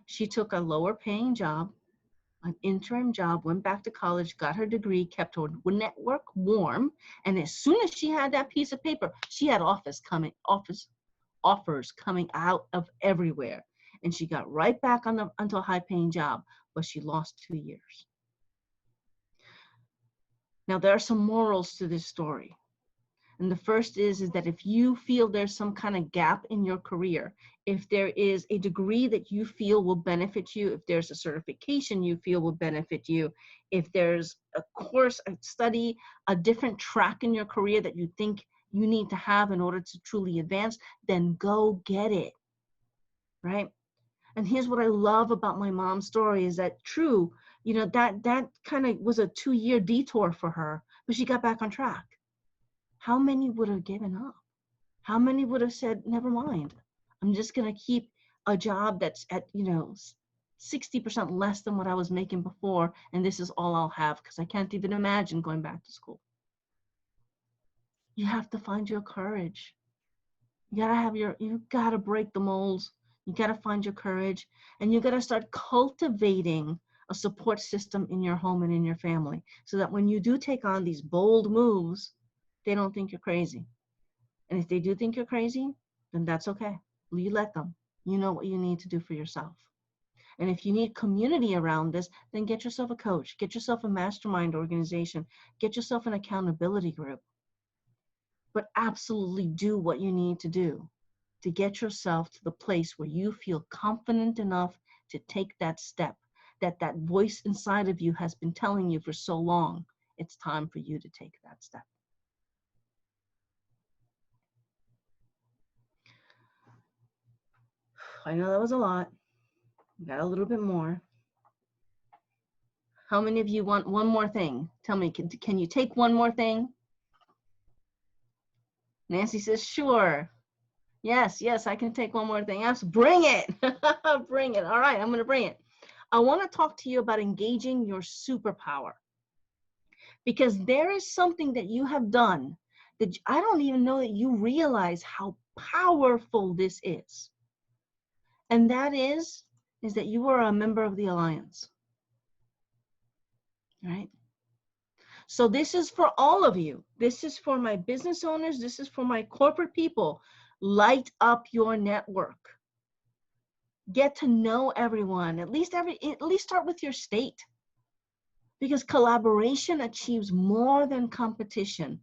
She took a lower paying job, an interim job, went back to college, got her degree, kept her network warm. And as soon as she had that piece of paper, she had offers coming out of everywhere. And she got right back onto a high paying job, but she lost 2 years. Now there are some morals to this story. And the first is that if you feel there's some kind of gap in your career, if there is a degree that you feel will benefit you, if there's a certification you feel will benefit you, if there's a course, a study, a different track in your career that you think you need to have in order to truly advance, then go get it, right? And here's what I love about my mom's story is that true, you know, that kind of was a 2-year detour for her, but she got back on track. How many would have given up? How many would have said, never mind, I'm just going to keep a job that's at, 60% less than what I was making before, and this is all I'll have because I can't even imagine going back to school. You have to find your courage. You gotta break the molds. You gotta find your courage, and you gotta start cultivating a support system in your home and in your family so that when you do take on these bold moves, they don't think you're crazy. And if they do think you're crazy, then that's okay. You let them. You know what you need to do for yourself. And if you need community around this, then get yourself a coach, get yourself a mastermind organization, get yourself an accountability group. But absolutely do what you need to do to get yourself to the place where you feel confident enough to take that step, that voice inside of you has been telling you for so long. It's time for you to take that step. I know that was a lot. Got a little bit more. How many of you want one more thing? Tell me, can you take one more thing? Nancy says, sure. Yes, I can take one more thing. Bring it. Bring it. All right, I'm going to bring it. I want to talk to you about engaging your superpower. Because there is something that you have done that I don't even know that you realize how powerful this is. And that is is that you are a member of the alliance, right? So this is for all of you. This is for my business owners. This is for my corporate people. Light up your network. Get to know everyone. At least start with your state. Because collaboration achieves more than competition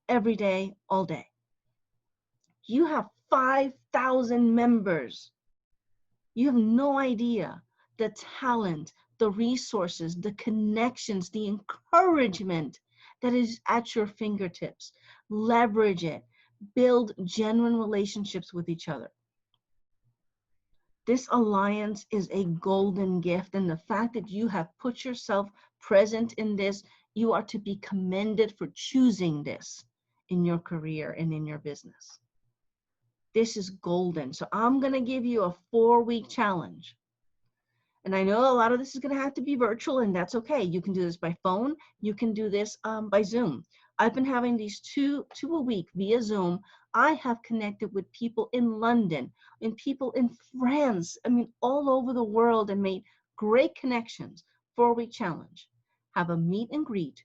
every day, all day. You have 5,000 members. You have no idea the talent, the resources, the connections, the encouragement that is at your fingertips. Leverage it. Build genuine relationships with each other. This alliance is a golden gift, and the fact that you have put yourself present in this, you are to be commended for choosing this in your career and in your business. This is golden. So I'm going to give you a 4-week challenge. And I know a lot of this is going to have to be virtual, and that's okay. You can do this by phone. You can do this by Zoom. I've been having these two a week via Zoom. I have connected with people in London and people in France. I mean, all over the world, and made great connections. 4-week challenge. Have a meet and greet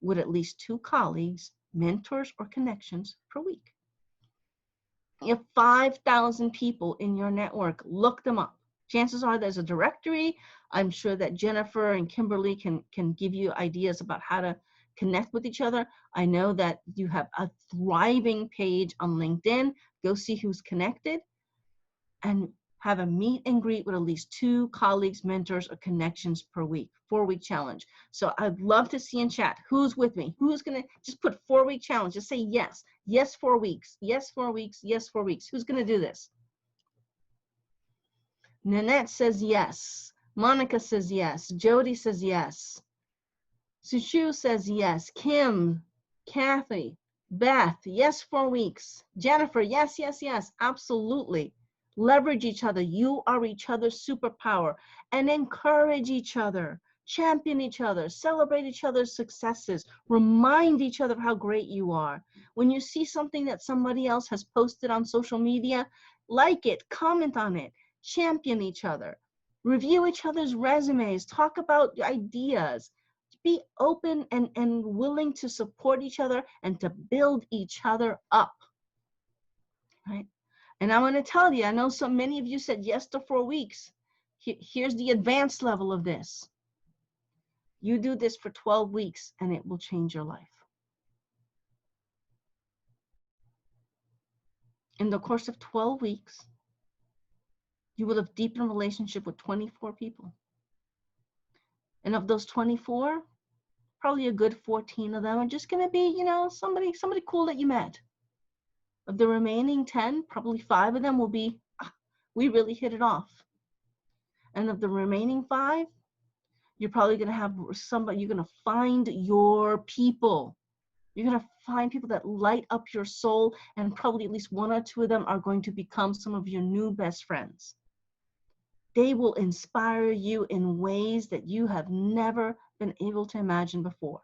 with at least 2 colleagues, mentors, or connections per week. You have 5,000 people in your network. Look them up. Chances are there's a directory. I'm sure that Jennifer and Kimberly can give you ideas about how to connect with each other. I know that you have a thriving page on LinkedIn. Go see who's connected and have a meet and greet with at least 2 colleagues, mentors, or connections per week. 4-week challenge. So I'd love to see in chat who's with me. Who's going to just put 4-week challenge? Just say yes. Yes, 4 weeks. Yes, 4 weeks. Yes, 4 weeks. Who's going to do this? Nanette says yes. Monica says yes. Jody says yes. Sushu says yes. Kim, Kathy, Beth, yes, 4 weeks. Jennifer, yes, yes, yes, absolutely. Leverage each other. You are each other's superpower, and encourage each other. Champion each other. Celebrate each other's successes. Remind each other of how great you are. When you see something that somebody else has posted on social media, like it, comment on it. Champion each other. Review each other's resumes. Talk about ideas. Be open and willing to support each other and to build each other up, right? And I want to tell you, I know so many of you said yes to 4 weeks. Here's the advanced level of this. You do this for 12 weeks and it will change your life. In the course of 12 weeks, you will have deepened a relationship with 24 people. And of those 24, probably a good 14 of them are just going to be, somebody cool that you met. Of the remaining 10, probably 5 of them will be, we really hit it off. And of the remaining 5, you're probably going to have somebody, you're going to find your people. You're going to find people that light up your soul, and probably at least 1 or 2 of them are going to become some of your new best friends. They will inspire you in ways that you have never been able to imagine before.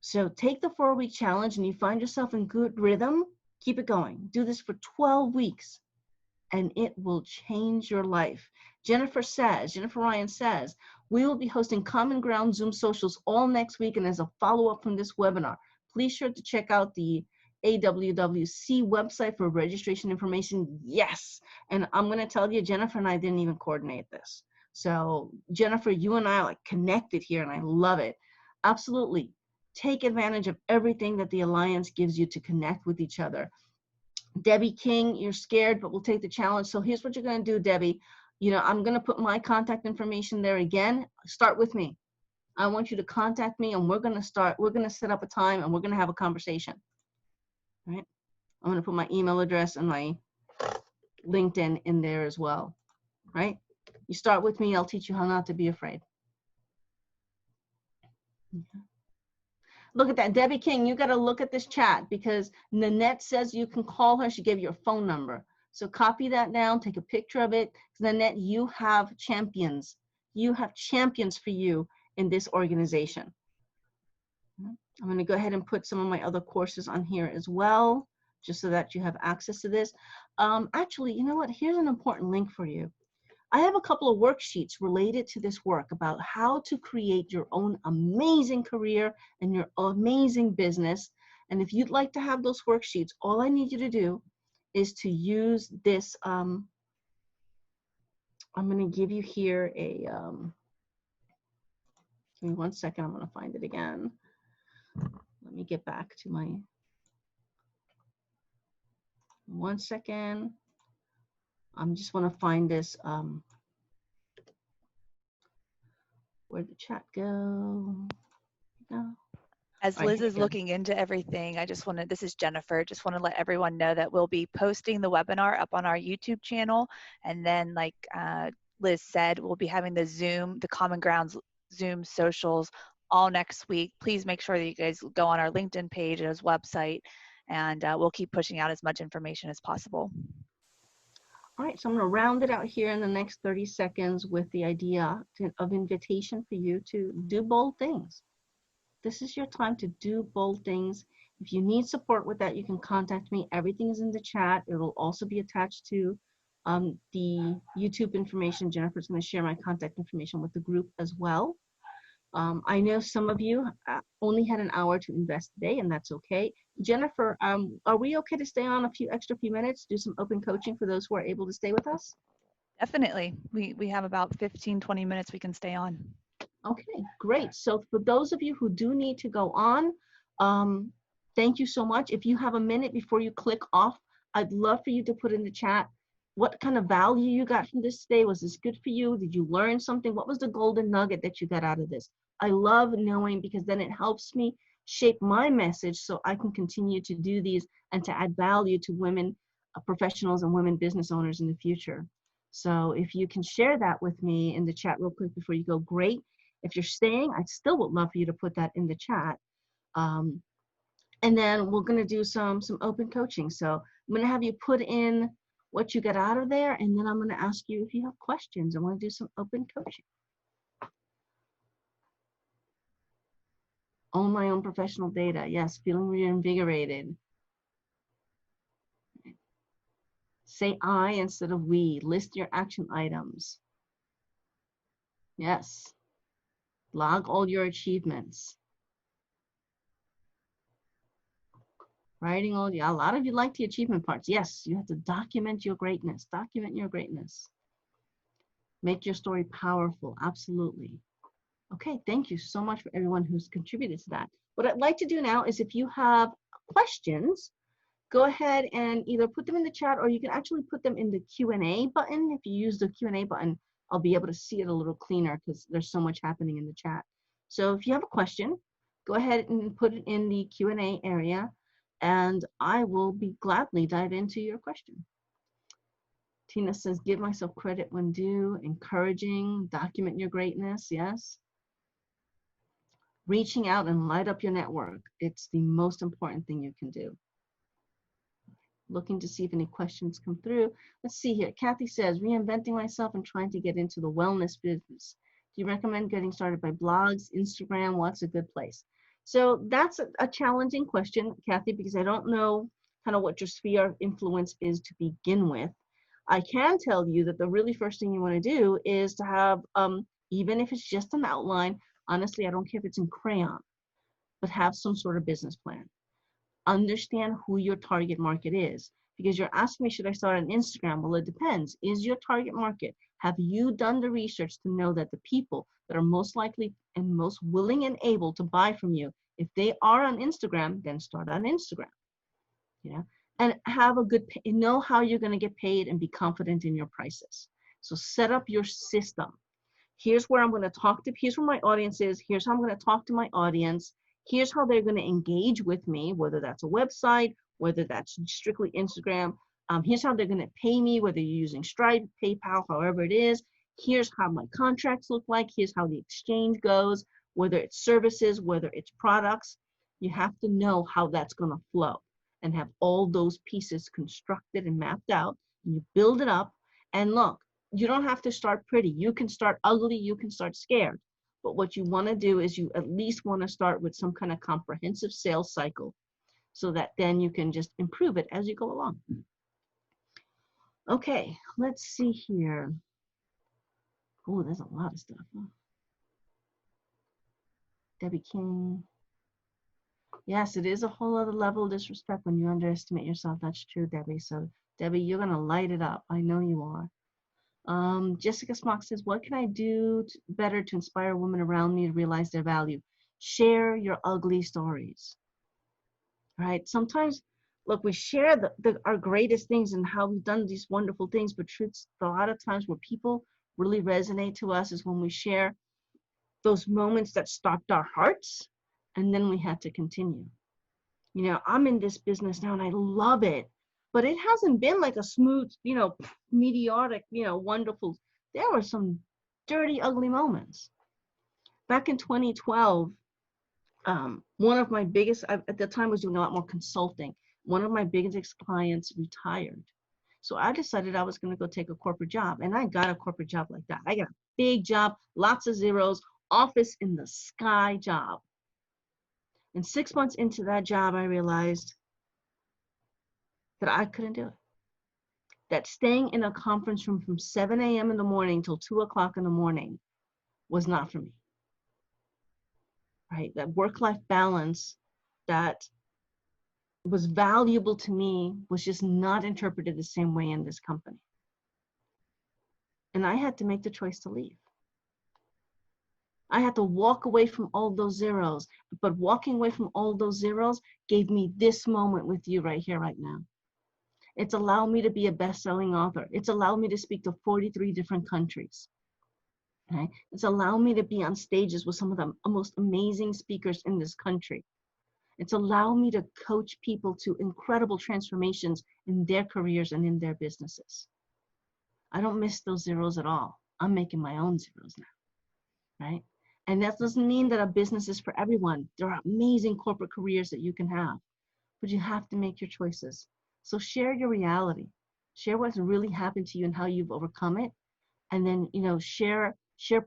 So take the 4-week challenge and you find yourself in good rhythm, keep it going. Do this for 12 weeks and it will change your life. Jennifer Ryan says, we will be hosting Common Ground Zoom socials all next week, and as a follow-up from this webinar, please sure to check out the AWWC website for registration information. Yes, and I'm going to tell you, Jennifer and I didn't even coordinate this. So Jennifer, you and I are like connected here, and I love it. Absolutely. Take advantage of everything that the Alliance gives you to connect with each other. Debbie King, you're scared, but we'll take the challenge. So here's what you're going to do, Debbie. I'm going to put my contact information there again. Start with me. I want you to contact me, and we're going to set up a time, and we're going to have a conversation. All right? I'm going to put my email address and my LinkedIn in there as well. Right? You start with me, I'll teach you how not to be afraid. Okay. Look at that. Debbie King, you got to look at this chat because Nanette says you can call her. She gave you her phone number. So copy that down, take a picture of it. Nanette, you have champions. You have champions for you in this organization. I'm going to go ahead and put some of my other courses on here as well, just so that you have access to this. Actually, you know what? Here's an important link for you. I have a couple of worksheets related to this work about how to create your own amazing career and your amazing business. And if you'd like to have those worksheets, all I need you to do is to use this. I'm going to give you here a, give me 1 second. I'm going to find it again. Let me get back to my, 1 second. I'm just want to find this. Where'd the chat go? No. As All right, Liz here we is go. looking into everything, this is Jennifer, just want to let everyone know that we'll be posting the webinar up on our YouTube channel. And then like Liz said, we'll be having the Common Grounds Zoom socials all next week. Please make sure that you guys go on our LinkedIn page and his website, and we'll keep pushing out as much information as possible. All right, so I'm going to round it out here in the next 30 seconds with the idea of invitation for you to do bold things. This is your time to do bold things. If you need support with that, you can contact me. Everything is in the chat. It will also be attached to the YouTube information. Jennifer's going to share my contact information with the group as well. I know some of you only had an hour to invest today, and that's okay. Jennifer, are we okay to stay on a few minutes, do some open coaching for those who are able to stay with us? Definitely. We have about 15-20 minutes we can stay on. Okay, great. So for those of you who do need to go on, thank you so much. If you have a minute before you click off, I'd love for you to put in the chat what kind of value you got from this today. Was this good for you? Did you learn something? What was the golden nugget that you got out of this? I love knowing, because then it helps me shape my message so I can continue to do these and to add value to women professionals and women business owners in the future. So if you can share that with me in the chat real quick before you go, great. If you're staying, I still would love for you to put that in the chat. And then we're going to do some open coaching. So I'm going to have you put in what you got out of there, and then I'm going to ask you if you have questions. I want to do some open coaching. Own my own professional data. Yes, feeling reinvigorated. Say I instead of we. List your action items. Yes. Log all your achievements. Writing all, a lot of you like the achievement parts. Yes, you have to document your greatness. Document your greatness. Make your story powerful. Absolutely. Okay, thank you so much for everyone who's contributed to that. What I'd like to do now is, if you have questions, go ahead and either put them in the chat, or you can actually put them in the Q&A button. If you use the Q&A button, I'll be able to see it a little cleaner because there's so much happening in the chat. So if you have a question, go ahead and put it in the Q&A area, and I will be gladly dive into your question. Tina says, give myself credit when due, encouraging, document your greatness. Yes. Reaching out and light up your network. It's the most important thing you can do. Looking to see if any questions come through. Let's see here. Kathy says, reinventing myself and trying to get into the wellness business. Do you recommend getting started by blogs, Instagram? What's a good place? So that's a challenging question, Kathy, because I don't know kind of what your sphere of influence is to begin with. I can tell you that the really first thing you want to do is to have, even if it's just an outline, honestly, I don't care if it's in crayon, but have some sort of business plan. Understand who your target market is, because you're asking me, should I start on Instagram? Well, it depends. Is your target market? Have you done the research to know that the people that are most likely and most willing and able to buy from you, if they are on Instagram, then start on Instagram. Yeah, and have a good, know how you're going to get paid and be confident in your prices. So set up your system. Here's where I'm going to talk to, here's where my audience is. Here's how I'm going to talk to my audience. Here's how they're going to engage with me, whether that's a website, whether that's strictly Instagram. Here's how they're going to pay me, whether you're using Stripe, PayPal, however it is. Here's how my contracts look like. Here's how the exchange goes, whether it's services, whether it's products. You have to know how that's going to flow and have all those pieces constructed and mapped out. And you build it up. And look, you don't have to start pretty. You can start ugly. You can start scared. But what you want to do is you at least want to start with some kind of comprehensive sales cycle, so that then you can just improve it as you go along. Okay, let's see here. Oh, there's a lot of stuff. Huh? Debbie King. Yes, it is a whole other level of disrespect when you underestimate yourself. That's true, Debbie. So, Debbie, you're going to light it up. I know you are. Jessica Smock says, what can I do better to inspire women around me to realize their value? Share your ugly stories, right? Sometimes, look, we share our greatest things and how we've done these wonderful things, but truths, a lot of times where people really resonate to us is when we share those moments that stopped our hearts, and then we had to continue. You know, I'm in this business now and I love it, but it hasn't been like a smooth, meteoric, wonderful. There were some dirty, ugly moments. Back in 2012, one of my biggest, at the time I was doing a lot more consulting. One of my biggest clients retired. So I decided I was going to go take a corporate job. And I got a corporate job like that. I got a big job, lots of zeros, office in the sky job. And 6 months into that job, I realized that I couldn't do it. That staying in a conference room from 7 a.m. in the morning till 2 o'clock in the morning was not for me, right? That work-life balance that was valuable to me was just not interpreted the same way in this company. And I had to make the choice to leave. I had to walk away from all those zeros, but walking away from all those zeros gave me this moment with you right here, right now. It's allowed me to be a best-selling author. It's allowed me to speak to 43 different countries. Okay? It's allowed me to be on stages with some of the most amazing speakers in this country. It's allowed me to coach people to incredible transformations in their careers and in their businesses. I don't miss those zeros at all. I'm making my own zeros now, right? And that doesn't mean that a business is for everyone. There are amazing corporate careers that you can have, but you have to make your choices. So share your reality. Share what's really happened to you and how you've overcome it. And then, share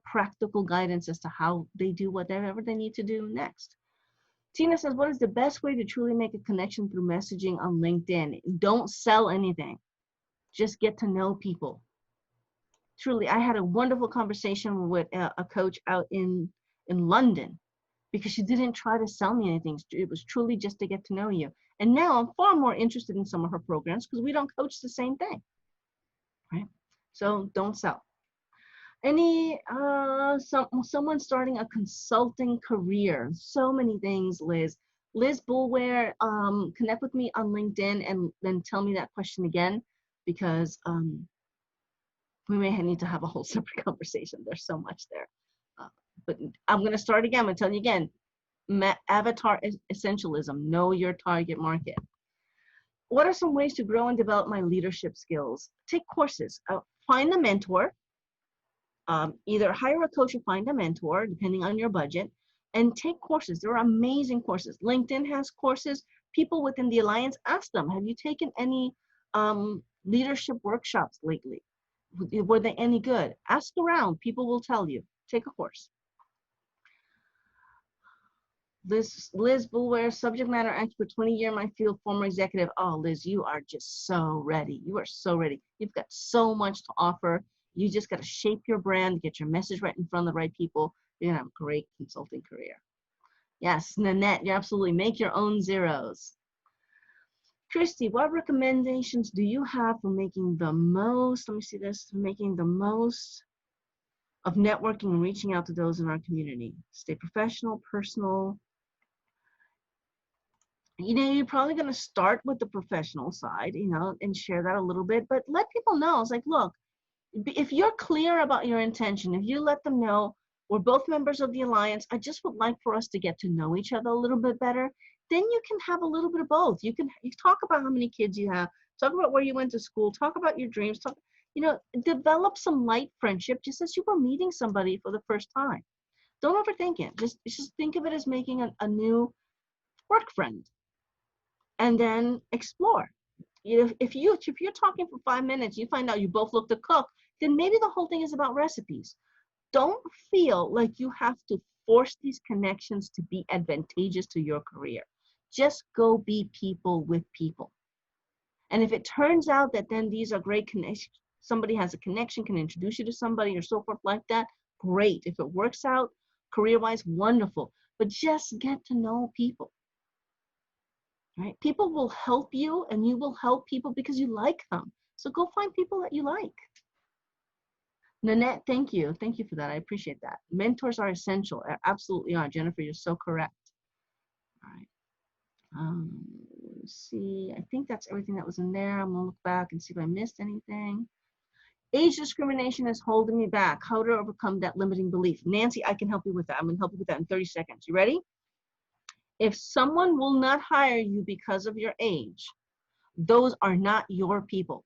practical guidance as to how they do whatever they need to do next. Tina says, what is the best way to truly make a connection through messaging on LinkedIn? Don't sell anything. Just get to know people. Truly, I had a wonderful conversation with a coach out in London because she didn't try to sell me anything. It was truly just to get to know you. And now I'm far more interested in some of her programs because we don't coach the same thing, right? So don't sell. Someone starting a consulting career. So many things, Liz. Liz Bulware, connect with me on LinkedIn and then tell me that question again, because we may need to have a whole separate conversation. There's so much there. But I'm going to start again. I'm going to tell you again. Avatar essentialism. Know your target market. What are some ways to grow and develop my leadership skills? Take courses. Find a mentor. Either hire a coach or find a mentor, depending on your budget, and take courses. There are amazing courses. LinkedIn has courses. People within the Alliance, ask them, have you taken any leadership workshops lately? Were they any good? Ask around. People will tell you. Take a course. Liz Bulware, subject matter expert, 20-year in my field, former executive. Oh, Liz, you are just so ready. You are so ready. You've got so much to offer. You just got to shape your brand, get your message right in front of the right people. You're going to have a great consulting career. Yes, Nanette, you absolutely make your own zeros. Christy, what recommendations do you have for making the most, making the most of networking and reaching out to those in our community? Stay professional, personal. You're probably going to start with the professional side, and share that a little bit, but let people know. It's like, look, if you're clear about your intention, if you let them know we're both members of the Alliance, I just would like for us to get to know each other a little bit better, then you can have a little bit of both. You talk about how many kids you have, talk about where you went to school, talk about your dreams, develop some light friendship just as you were meeting somebody for the first time. Don't overthink it. Just think of it as making a new work friend, and then explore. If you're talking for 5 minutes, you find out you both look to cook, then maybe the whole thing is about recipes. Don't feel like you have to force these connections to be advantageous to your career. Just go be people with people. And if it turns out that then these are great somebody has a connection, can introduce you to somebody or so forth like that, great. If it works out career-wise, wonderful. But just get to know people, right? People will help you, and you will help people because you like them. So go find people that you like. Nanette, thank you. Thank you for that. I appreciate that. Mentors are essential. Absolutely are. Jennifer, you're so correct. All right. Let's see. I think that's everything that was in there. I'm going to look back and see if I missed anything. Age discrimination is holding me back. How to overcome that limiting belief. Nancy, I can help you with that. I'm going to help you with that in 30 seconds. You ready? If someone will not hire you because of your age, those are not your people.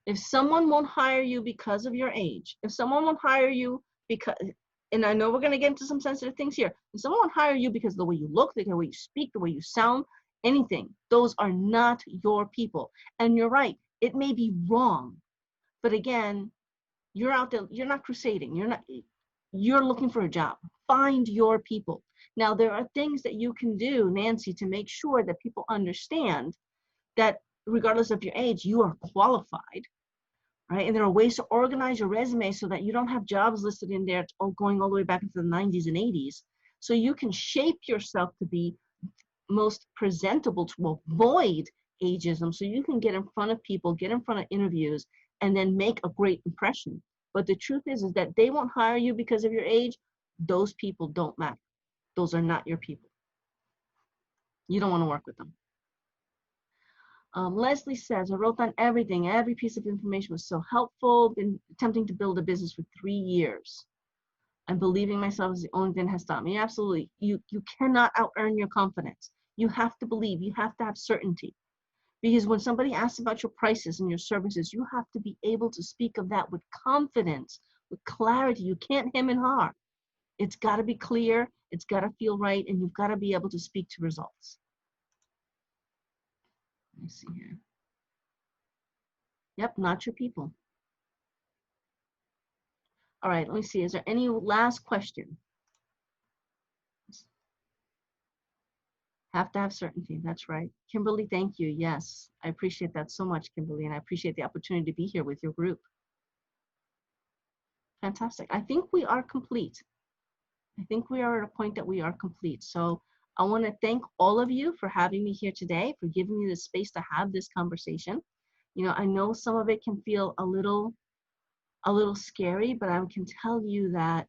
If someone won't hire you because of your age, if someone won't hire you because, and I know we're going to get into some sensitive things here, if someone won't hire you because of the way you look, the way you speak, the way you sound, anything, those are not your people. And you're right, it may be wrong, but again, you're out there, you're not crusading, you're looking for a job. Find your people. Now, there are things that you can do, Nancy, to make sure that people understand that regardless of your age, you are qualified, right? And there are ways to organize your resume so that you don't have jobs listed in there going all the way back into the 90s and 80s. So you can shape yourself to be most presentable to avoid ageism, so you can get in front of people, get in front of interviews, and then make a great impression. But the truth is that they won't hire you because of your age. Those people don't matter. Those are not your people. You don't want to work with them. Leslie says, I wrote down everything. Every piece of information was so helpful. Been attempting to build a business for 3 years. And believing myself is the only thing that has stopped me. Absolutely. You cannot out-earn your confidence. You have to believe. You have to have certainty. Because when somebody asks about your prices and your services, you have to be able to speak of that with confidence, with clarity. You can't hem and haw. It's got to be clear. It's got to feel right. And you've got to be able to speak to results. Let me see here. Yep, not your people. All right, let me see. Is there any last question? Have to have certainty. That's right. Kimberly, thank you. Yes, I appreciate that so much, Kimberly, and I appreciate the opportunity to be here with your group. Fantastic. I think we are complete. I think we are at a point that we are complete. So I want to thank all of you for having me here today, for giving me the space to have this conversation. You know, I know some of it can feel a little scary, but I can tell you that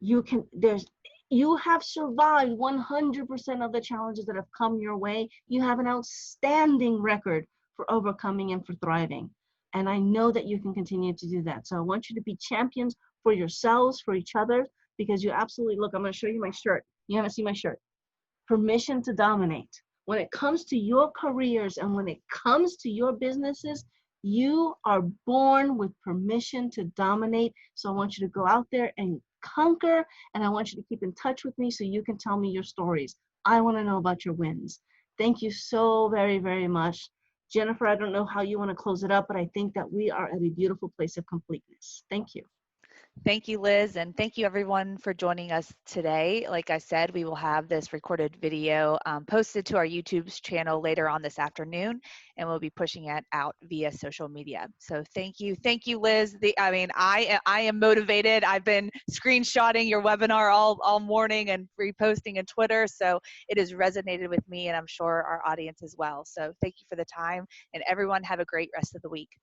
you have survived 100% of the challenges that have come your way. You have an outstanding record for overcoming and for thriving. And I know that you can continue to do that. So I want you to be champions for yourselves, for each other, because you absolutely, look, I'm going to show you my shirt. You haven't seen my shirt. Permission to dominate. When it comes to your careers and when it comes to your businesses, you are born with permission to dominate. So I want you to go out there and conquer, and I want you to keep in touch with me so you can tell me your stories. I want to know about your wins. Thank you so very, very much. Jennifer, I don't know how you want to close it up, but I think that we are at a beautiful place of completeness. Thank you. Thank you, Liz, and thank you everyone for joining us today. Like I said, we will have this recorded video posted to our YouTube channel later on this afternoon, and we'll be pushing it out via social media. So thank you, Liz. I am motivated. I've been screenshotting your webinar all morning and reposting on Twitter, so it has resonated with me, and I'm sure our audience as well. So thank you for the time, and everyone have a great rest of the week.